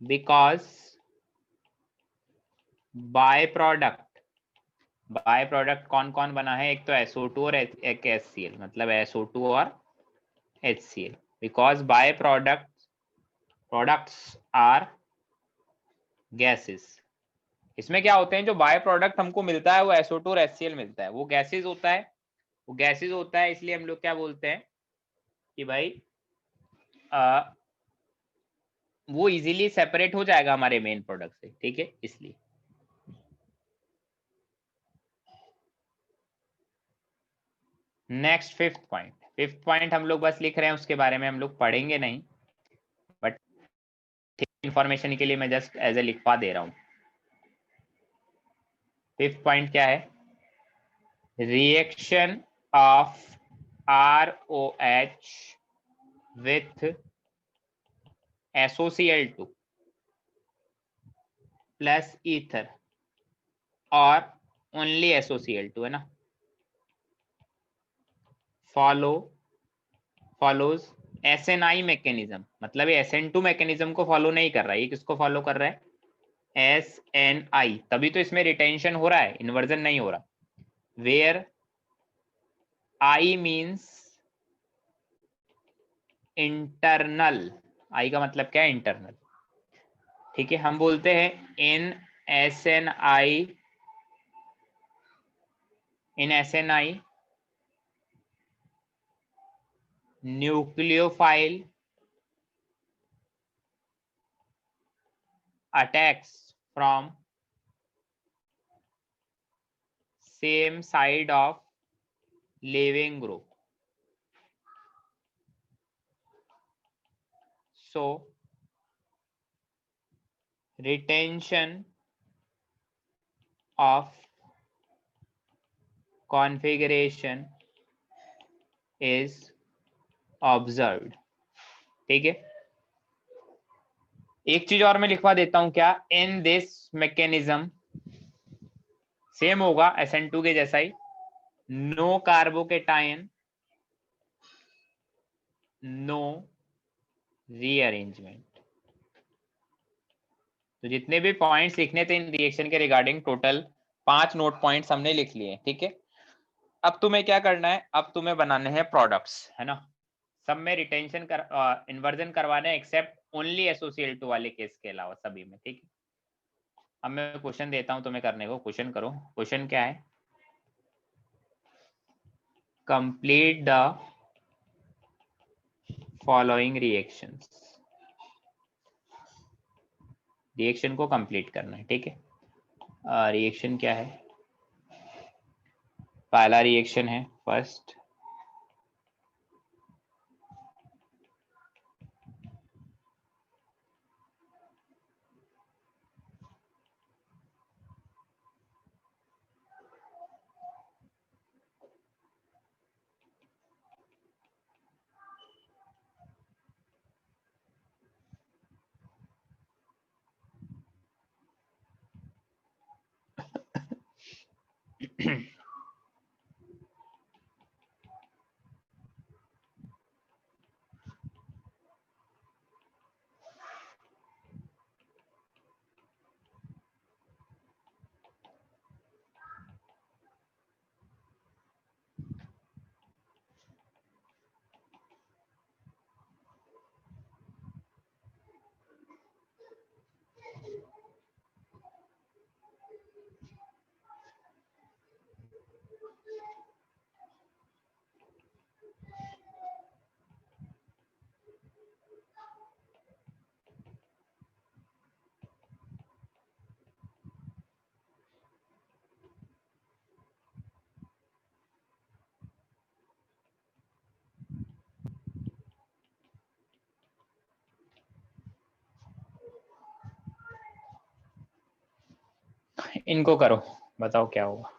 because by product कौन कौन बना है? एक तो SO2 और एक HCl, मतलब SO2 और HCl, because by products are gases. इसमें क्या होते हैं, जो बाय प्रोडक्ट हमको मिलता है वो SO2 और HCl मिलता है, वो गैसेस होता है, वो गैसेस होता है। इसलिए हम लोग क्या बोलते हैं कि भाई वो इजीली सेपरेट हो जाएगा हमारे मेन प्रोडक्ट से। ठीक है, इसलिए नेक्स्ट फिफ्थ पॉइंट हम लोग बस लिख रहे हैं, उसके बारे में हम लोग पढ़ेंगे नहीं, बट इंफॉर्मेशन के लिए मैं जस्ट एज ए लिखवा दे रहा हूं। फिफ्थ पॉइंट क्या है? Reaction of ROH with SOCl2 plus ether और ओनली SOCl2 है ना, फॉलोज SNI मैकेनिज्म, मतलब ये SN2 मैकेनिज्म को फॉलो नहीं कर रहा है, ये किसको फॉलो कर रहा है? SNI, तभी तो इसमें रिटेंशन हो रहा है, इन्वर्जन नहीं हो रहा। Where I means internal, I का मतलब क्या है? इंटरनल। ठीक है, हम बोलते हैं इन SNI nucleophile attacks from same side of leaving group, so retention of configuration is observed। ठीक है, एक चीज और मैं लिखवा देता हूं, क्या? इन दिस मैकेनिज्म, सेम होगा SN2 के जैसा ही, नो कार्बोकेटायन, नो रीअरेंजमेंट। तो जितने भी पॉइंट्स लिखने थे इन रिएक्शन के रिगार्डिंग, टोटल 5 नोट पॉइंट्स हमने लिख लिए। ठीक है, अब तुम्हें क्या करना है? अब तुम्हें बनाने हैं प्रोडक्ट्स, है ना। सब में रिटेंशन इन्वर्जन करवाना है एक्सेप्ट ओनली SOCl2 वाले केस के अलावा सभी में। ठीक है, अब मैं क्वेश्चन देता हूं तुम्हें करने को, क्वेश्चन करो। क्वेश्चन क्या है? Complete the following reactions, reaction को कंप्लीट करना है। ठीक है, रिएक्शन क्या है? पहला रिएक्शन है फर्स्ट, इनको करो, बताओ क्या होगा।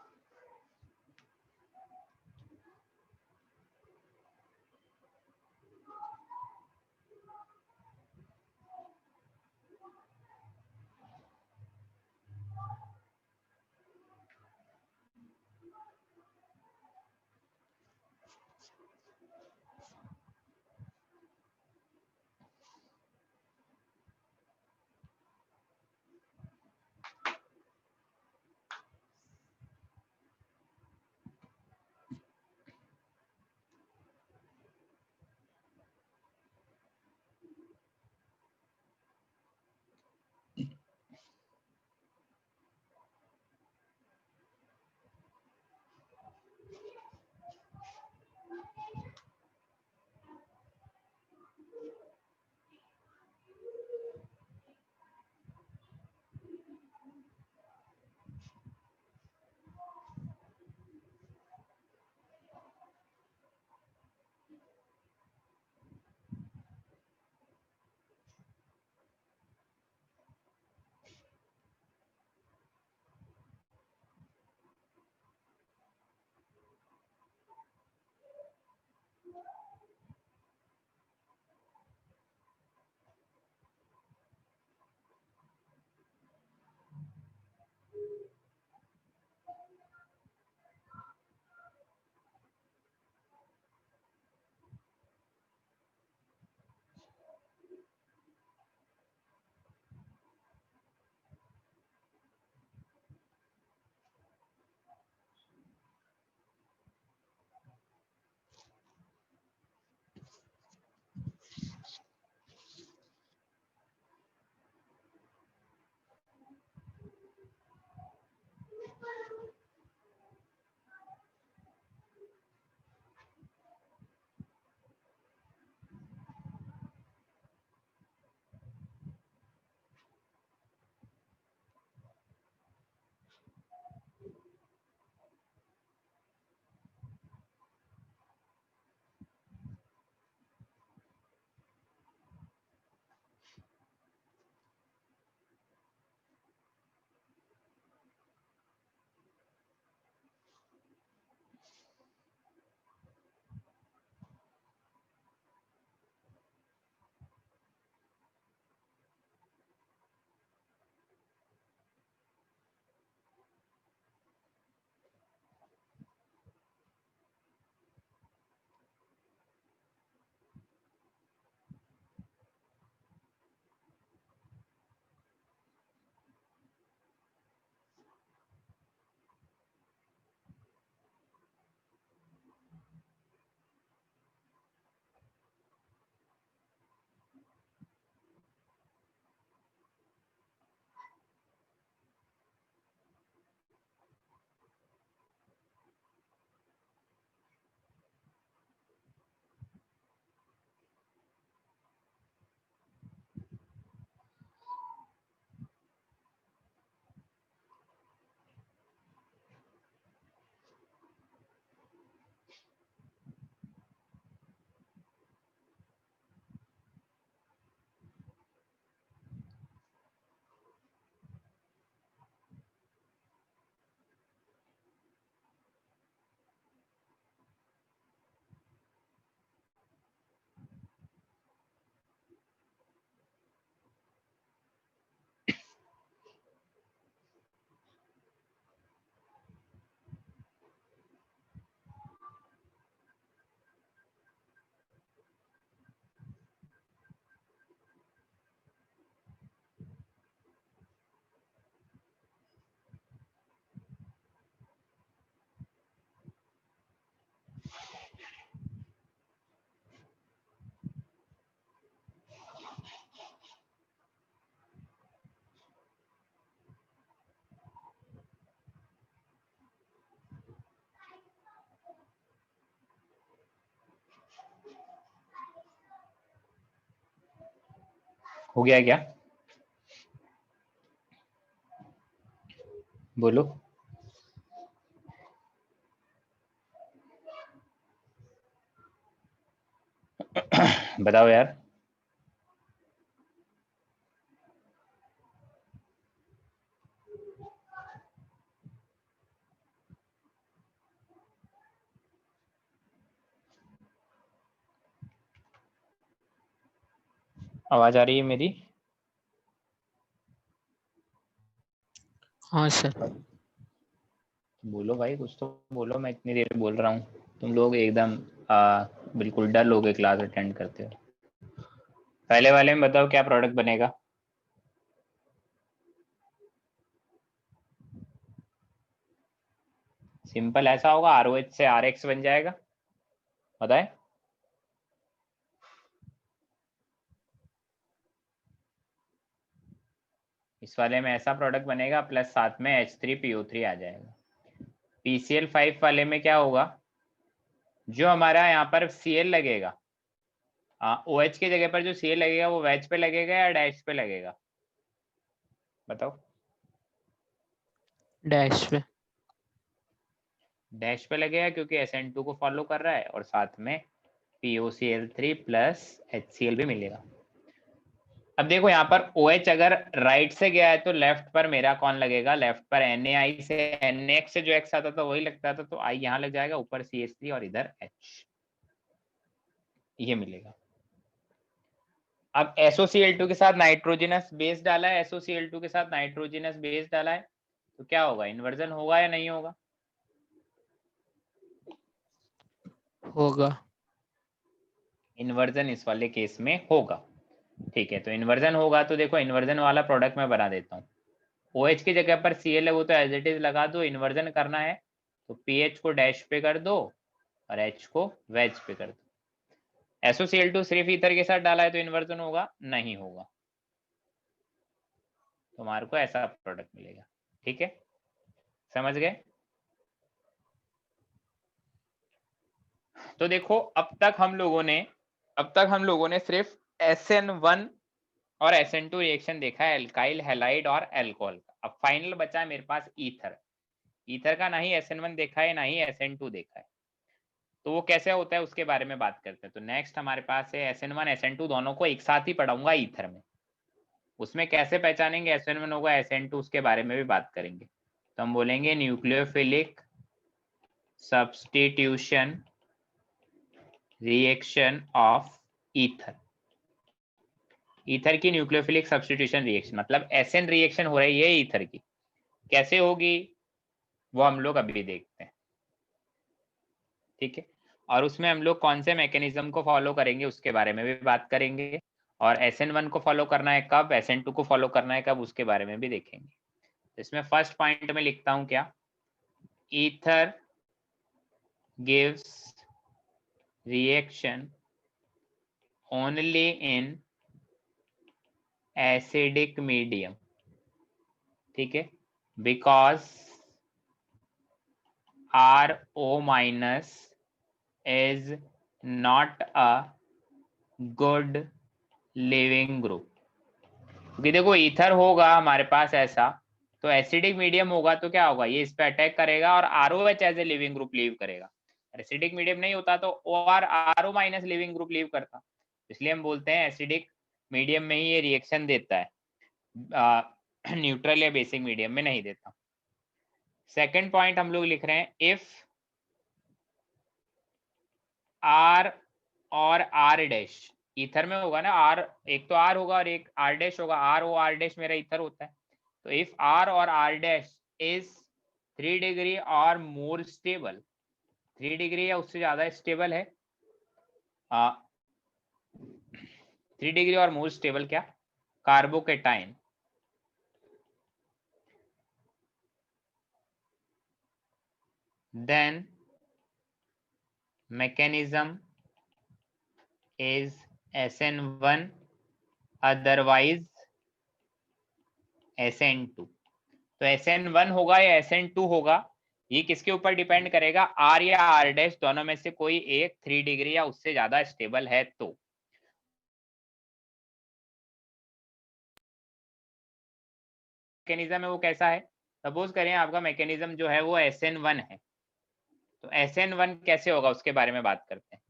हो गया क्या? बोलो। बताओ यार। आवाज आ रही है मेरी? हाँ सर। बोलो भाई, कुछ तो बोलो, मैं इतनी देर बोल रहा हूँ, तुम लोग एकदम बिल्कुल डल हो गए क्लास अटेंड करते हो। पहले वाले में बताओ क्या प्रोडक्ट बनेगा? सिंपल ऐसा होगा, ROH से RX बन जाएगा, बताए? इस वाले में ऐसा प्रोडक्ट बनेगा प्लस साथ में H3PO3 आ जाएगा। PCl5 वाले में क्या होगा, जो हमारा यहाँ पर Cl लगेगा, OH की जगह पर जो Cl लगेगा वो वेज पे लगेगा या डैश पे लगेगा, बताओ? डैश पे। डैश पे लगेगा क्योंकि SN2 को फॉलो कर रहा है और साथ में POCl3 प्लस HCl भी मिलेगा। अब देखो यहाँ पर OH अगर राइट से गया है तो लेफ्ट पर मेरा कौन लगेगा, लेफ्ट पर NaI से NX से जो X आता था वही लगता था, तो I यहाँ लग जाएगा, ऊपर CH3 और इधर H, ये मिलेगा। अब SOCl2 के साथ नाइट्रोजनस बेस डाला है, SOCl2 के साथ नाइट्रोजनस बेस डाला है, तो क्या होगा, इन्वर्जन होगा या नहीं होगा? होगा। इन्वर्जन इस वाले केस में होगा, ठीक है। तो इन्वर्जन होगा तो देखो इन्वर्जन वाला प्रोडक्ट मैं बना देता हूँ। OH की जगह पर Cl है वो तो एज इट इज लगा दो, इन्वर्जन करना है तो PH को डैश पे कर दो और H को वेज पे कर दो। SOCl2 सिर्फ ईथर के साथ डाला है तो इन्वर्जन होगा, नहीं होगा, तुम्हारे को ऐसा प्रोडक्ट मिलेगा, ठीक है, समझ गए? तो देखो अब तक हम लोगों ने सिर्फ SN1 और SN2 रिएक्शन देखा है, एल्काइल हैलाइड और अल्कोहल का। अब फाइनल बचा है मेरे पास ईथर। ईथर का ना ही SN1 देखा है ना ही SN2 देखा है, तो वो कैसे होता है उसके बारे में बात करते हैं। तो नेक्स्ट हमारे पास है SN1 SN2 दोनों को एक साथ ही पढ़ाऊंगा ईथर में, उसमें कैसे पहचानेंगे SN1 होगा SN2 उसके बारे में भी बात करेंगे। तो हम बोलेंगे nucleophilic substitution reaction of ether. Ether की न्यूक्लियोफिलिक सब्स्टिट्यूशन रिएक्शन मतलब SN रिएक्शन हो रही है ईथर की, कैसे होगी वो हम लोग अभी देखते हैं, ठीक है। और उसमें हम लोग कौन से मैकेनिज्म को फॉलो करेंगे उसके बारे में भी बात करेंगे, और SN1 को फॉलो करना है कब, SN2 को फॉलो करना है कब, उसके बारे में भी देखेंगे। तो इसमें फर्स्ट पॉइंट में लिखता हूं क्या, ether gives reaction only in acidic medium, ठीक है, because RO minus is not a good living group। क्योंकि देखो ईथर होगा हमारे पास ऐसा, तो एसिडिक मीडियम होगा तो क्या होगा, ये इस पे अटैक करेगा और ROH as a leaving group leave करेगा। एसिडिक मीडियम नहीं होता तो OR RO minus leaving group leave करता, इसलिए हम बोलते हैं एसिडिक मीडियम में ही ये रिएक्शन देता है, न्यूट्रल या बेसिक मीडियम में नहीं देता। सेकेंड पॉइंट हम लोग लिख रहे हैं, इफ R और R डैश, ईथर में होगा ना R, एक तो R होगा और एक R डैश होगा, R डैश मेरा ईथर होता है, तो इफ R और R डैश इज 3 डिग्री और मोर स्टेबल, 3 डिग्री या उससे ज्यादा स्टेबल है, 3 डिग्री और मोर स्टेबल क्या, carbocation, then mechanism is SN1 otherwise SN2। तो SN1 होगा या SN2 होगा, ये किसके ऊपर डिपेंड करेगा, R या R डैश दोनों में से कोई एक 3 डिग्री या उससे ज्यादा स्टेबल है तो। मैकेनिज्म है वो कैसा है, सपोज करें आपका मैकेनिज्म जो है वो SN1 है, तो SN1 कैसे होगा उसके बारे में बात करते हैं।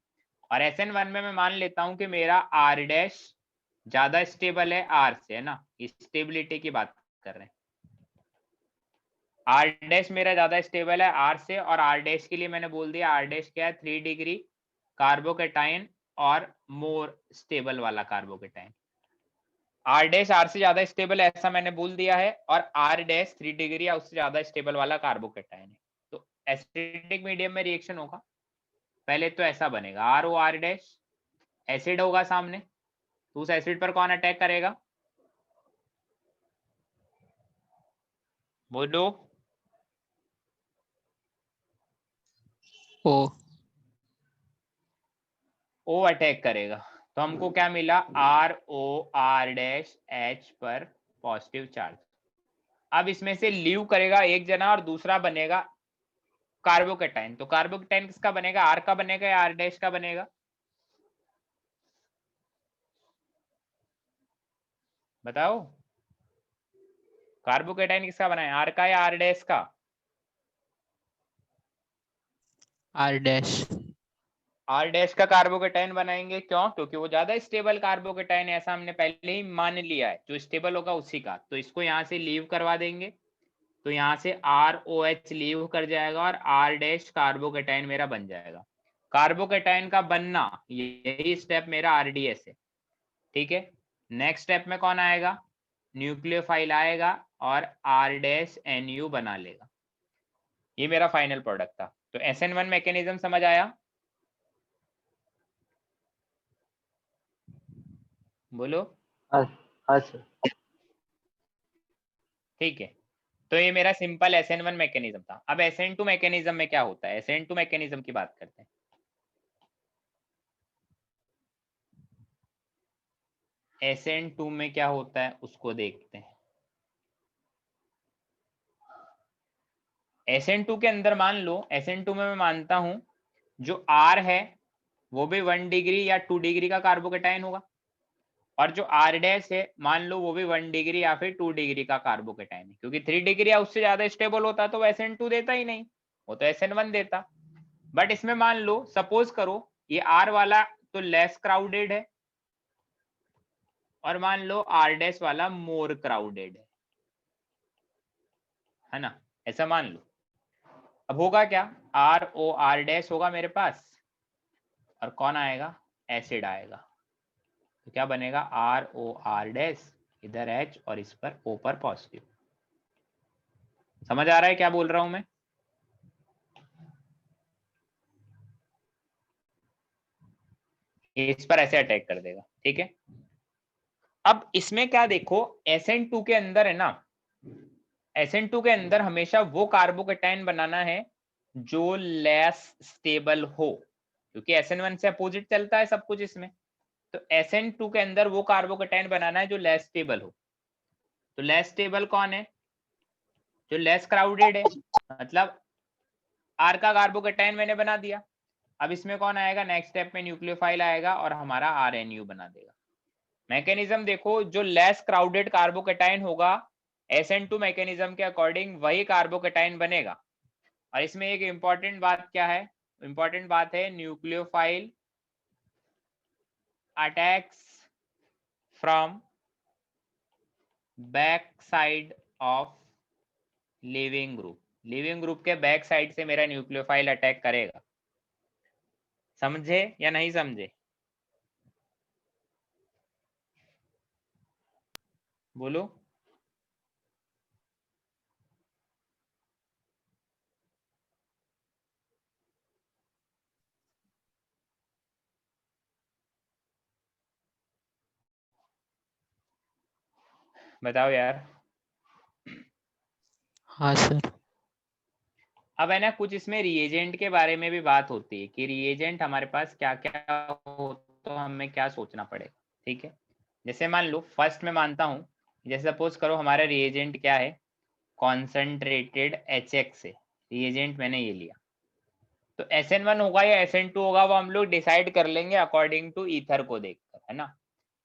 और SN1 में मैं मान लेता हूं कि मेरा R डैश ज्यादा स्टेबल है R से, है ना, स्टेबिलिटी की बात कर रहे हैं, R डैश मेरा ज्यादा स्टेबल है R से, और R डैश के लिए मैंने बोल दिया R डैश क्या है, 3 डिग्री कार्बोकेटाइन और मोर स्टेबल वाला कार्बोकेटाइन। आर डैश आर से ज्यादा स्टेबल है ऐसा मैंने बोल दिया है, और आर डैश 3 डिग्री या उससे ज्यादा स्टेबल वाला कार्बोकेटाइन है। तो एसिडिक मीडियम में रिएक्शन होगा, पहले तो ऐसा बनेगा R O R dash, acid होगा सामने, तो उस एसिड पर कौन अटैक करेगा, बोलो। ओ ओ अटैक करेगा, तो हमको क्या मिला, R O R dash H पर पॉजिटिव चार्ज। अब इसमें से लीव करेगा एक जना और दूसरा बनेगा कार्बोकेटाइन, तो कार्बोकेटाइन किसका बनेगा, आर का बनेगा या आर डैश का बनेगा, बताओ। कार्बोकेटाइन किसका बना है, आर का या आर डैश का, आर डैश। आर डैश का कार्बोकेटाइन बनाएंगे, क्यों, क्योंकि वो ज्यादा स्टेबल कार्बोकेटाइन है, ऐसा हमने पहले ही मान लिया है, जो स्टेबल होगा उसी का। तो इसको यहाँ से लीव करवा देंगे, तो यहाँ से आर ओ एच लीव कर जाएगा और आर डैश कार्बोकेटाइन मेरा बन जाएगा। कार्बोकेटाइन का बनना यही स्टेप मेरा आरडीएस है, ठीक है। नेक्स्ट स्टेप में कौन आएगा, न्यूक्लियोफाइल आएगा और आर डैश एन यू बना लेगा। ये मेरा फाइनल प्रोडक्ट था। तो SN1 मैकेनिज्म समझ आया, बोलो। हाँ सर। ठीक है, तो ये मेरा सिंपल SN1 मैकेनिज्म था। अब SN2 मैकेनिज्म में क्या होता है, SN2 मैकेनिज्म की बात करते हैं। SN2 में क्या होता है उसको देखते हैं। SN2 के अंदर मान लो, SN2 में मैं मानता हूं जो R है वो भी 1 डिग्री या 2 डिग्री का कार्बोकेटाइन होगा, और जो R डैश है मान लो वो भी 1 डिग्री या फिर 2 डिग्री का कार्बोकेटाइन है, क्योंकि 3 डिग्री या उससे ज्यादा स्टेबल होता तो वो SN2 देता ही नहीं, वो तो SN1 देता। बट इसमें मान लो, सपोज करो ये R वाला तो लेस क्राउडेड है, और मान लो R डैश वाला मोर क्राउडेड है ना, ऐसा मान लो। अब होगा क्या, आर ओ आर डैश होगा मेरे पास, और कौन आएगा, एसिड आएगा। तो क्या बनेगा, आर ओ आर डैश, इधर H और इस पर O पर पॉजिटिव। समझ आ रहा है क्या बोल रहा हूं मैं, इस पर ऐसे अटैक कर देगा, ठीक है। अब इसमें क्या देखो, SN2 के अंदर है ना, SN2 के अंदर हमेशा वो कार्बोकेटाइन बनाना है जो लेस स्टेबल हो, क्योंकि SN1 से अपोजिट चलता है सब कुछ इसमें। तो SN2 के अंदर वो कार्बोकेटाइन बनाना है जो लेस स्टेबल हो। तो लेस स्टेबल कौन है, जो लेस क्राउडेड है, मतलब R का कार्बोकेटाइन मैंने बना दिया। अब इसमें कौन आएगा, नेक्स्ट स्टेप में न्यूक्लियोफाइल आएगा और हमारा RNU बना देगा। मैकेनिज्म देखो, जो लेस क्राउडेड कार्बोकेटाइन होगा SN2 मैकेनिज्म के अकॉर्डिंग वही कार्बोकेटाइन बनेगा। और इसमें एक इंपॉर्टेंट बात क्या है, इंपॉर्टेंट बात है, nucleophile attacks from back side of leaving group. Leaving group के बैक साइड से मेरा न्यूक्लियोफाइल अटैक करेगा। समझे या नहीं समझे, बोलो। बताओ यार। हाँ सर। अब है ना, कुछ इसमें रिएजेंट के बारे में भी बात होती है कि रिएजेंट हमारे पास क्या क्या हो, तो हमें क्या सोचना पड़ेगा, ठीक है। जैसे मान लो फर्स्ट में मानता हूँ, जैसे सपोज करो हमारा रिएजेंट क्या है, कॉन्सेंट्रेटेड HX है, रिएजेंट मैंने ये लिया। तो SN1 होगा या SN2 होगा वो हम लोग डिसाइड कर लेंगे अकॉर्डिंग टू ईथर को देखकर, है ना।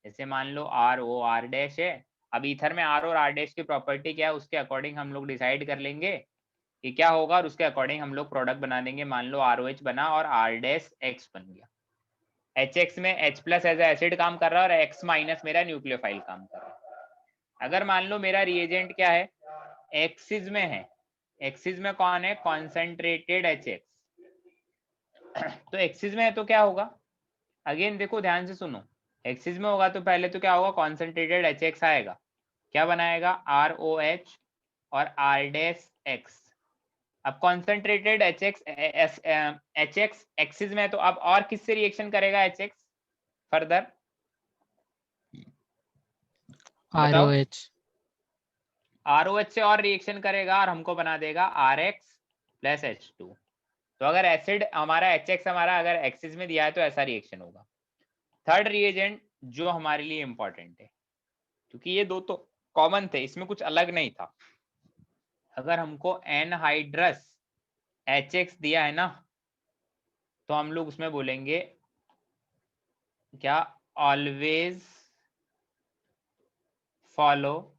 जैसे मान लो RO R डैश है, अब ईथर में R और R डैश की प्रॉपर्टी क्या है उसके अकॉर्डिंग हम लोग डिसाइड कर लेंगे कि क्या होगा, और उसके अकॉर्डिंग हम लोग प्रोडक्ट बना देंगे। मान लो ROH बना और R डैश X बन गया। HX में H प्लस एज एसिड काम कर रहा है और X माइनस मेरा न्यूक्लियोफाइल काम कर रहा है। अगर मान लो मेरा रिएजेंट क्या है, एक्सिस में है, एक्सिस में कौन है, कॉन्सेंट्रेटेड HX। तो एक्सिस में है तो क्या होगा, अगेन देखो ध्यान से सुनो, एक्सिस में होगा तो पहले तो क्या होगा, कॉन्सेंट्रेटेड HX आएगा, क्या बनाएगा ROH और R'(X). अब कॉन्सेंट्रेटेड HX एक्सिस में है, तो अब और किससे रिएक्शन करेगा HX फर्दर, बताओ। ROH ROH से और रिएक्शन करेगा और हमको बना देगा RX प्लस H2। तो अगर एसिड हमारा HX हमारा अगर एक्सिस में दिया है तो ऐसा रिएक्शन होगा। थर्ड रिएजेंट जो हमारे लिए इंपॉर्टेंट है, क्योंकि ये दो तो कॉमन थे, इसमें कुछ अलग नहीं था। अगर हमको एनहाइड्रस HX दिया है ना, तो हम लोग उसमें बोलेंगे क्या, always follow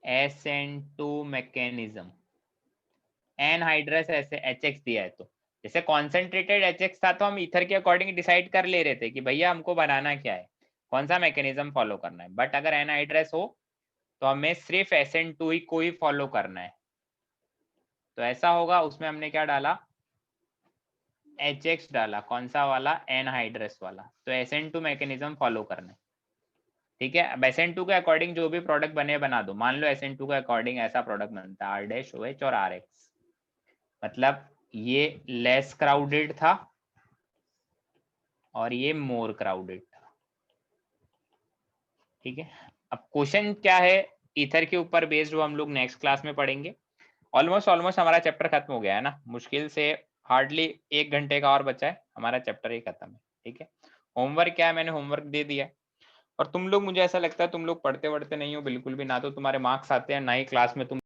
SN2 mechanism. Anhydrous ऐसे HX दिया है, तो जैसे कॉन्सेंट्रेटेड HX था तो हम ईथर के अकॉर्डिंग डिसाइड कर ले रहे थे कि भैया हमको बनाना क्या है, कौन सा मैकेनिज्म फॉलो करना है। बट अगर एनहाइड्रस हो तो हमें सिर्फ SN2 ही को ही फॉलो करना है। तो ऐसा होगा, उसमें हमने क्या डाला, HX डाला, कौन सा वाला, एनहाइड्रस वाला। तो SN2 मैकेनिज्म फॉलो करना है, ठीक है। अब SN2 के अकॉर्डिंग जो भी प्रोडक्ट बने बना दो। मान लो SN2 के अकॉर्डिंग ऐसा प्रोडक्ट बनता है R'OH और RX, मतलब ये लेस क्राउडेड था और ये मोर क्राउडेड था, ठीक है। अब क्वेश्चन क्या है ईथर के ऊपर बेस्ड, वो हम लोग नेक्स्ट क्लास में पढ़ेंगे। ऑलमोस्ट हमारा चैप्टर खत्म हो गया है ना, मुश्किल से हार्डली 1 घंटे का और बचा है, हमारा चैप्टर ही खत्म है, ठीक है। होमवर्क क्या है, मैंने होमवर्क दे दिया है। और तुम लोग, मुझे ऐसा लगता है तुम लोग पढ़ते नहीं हो बिल्कुल भी, ना तो तुम्हारे मार्क्स आते हैं, ना ही क्लास में तुम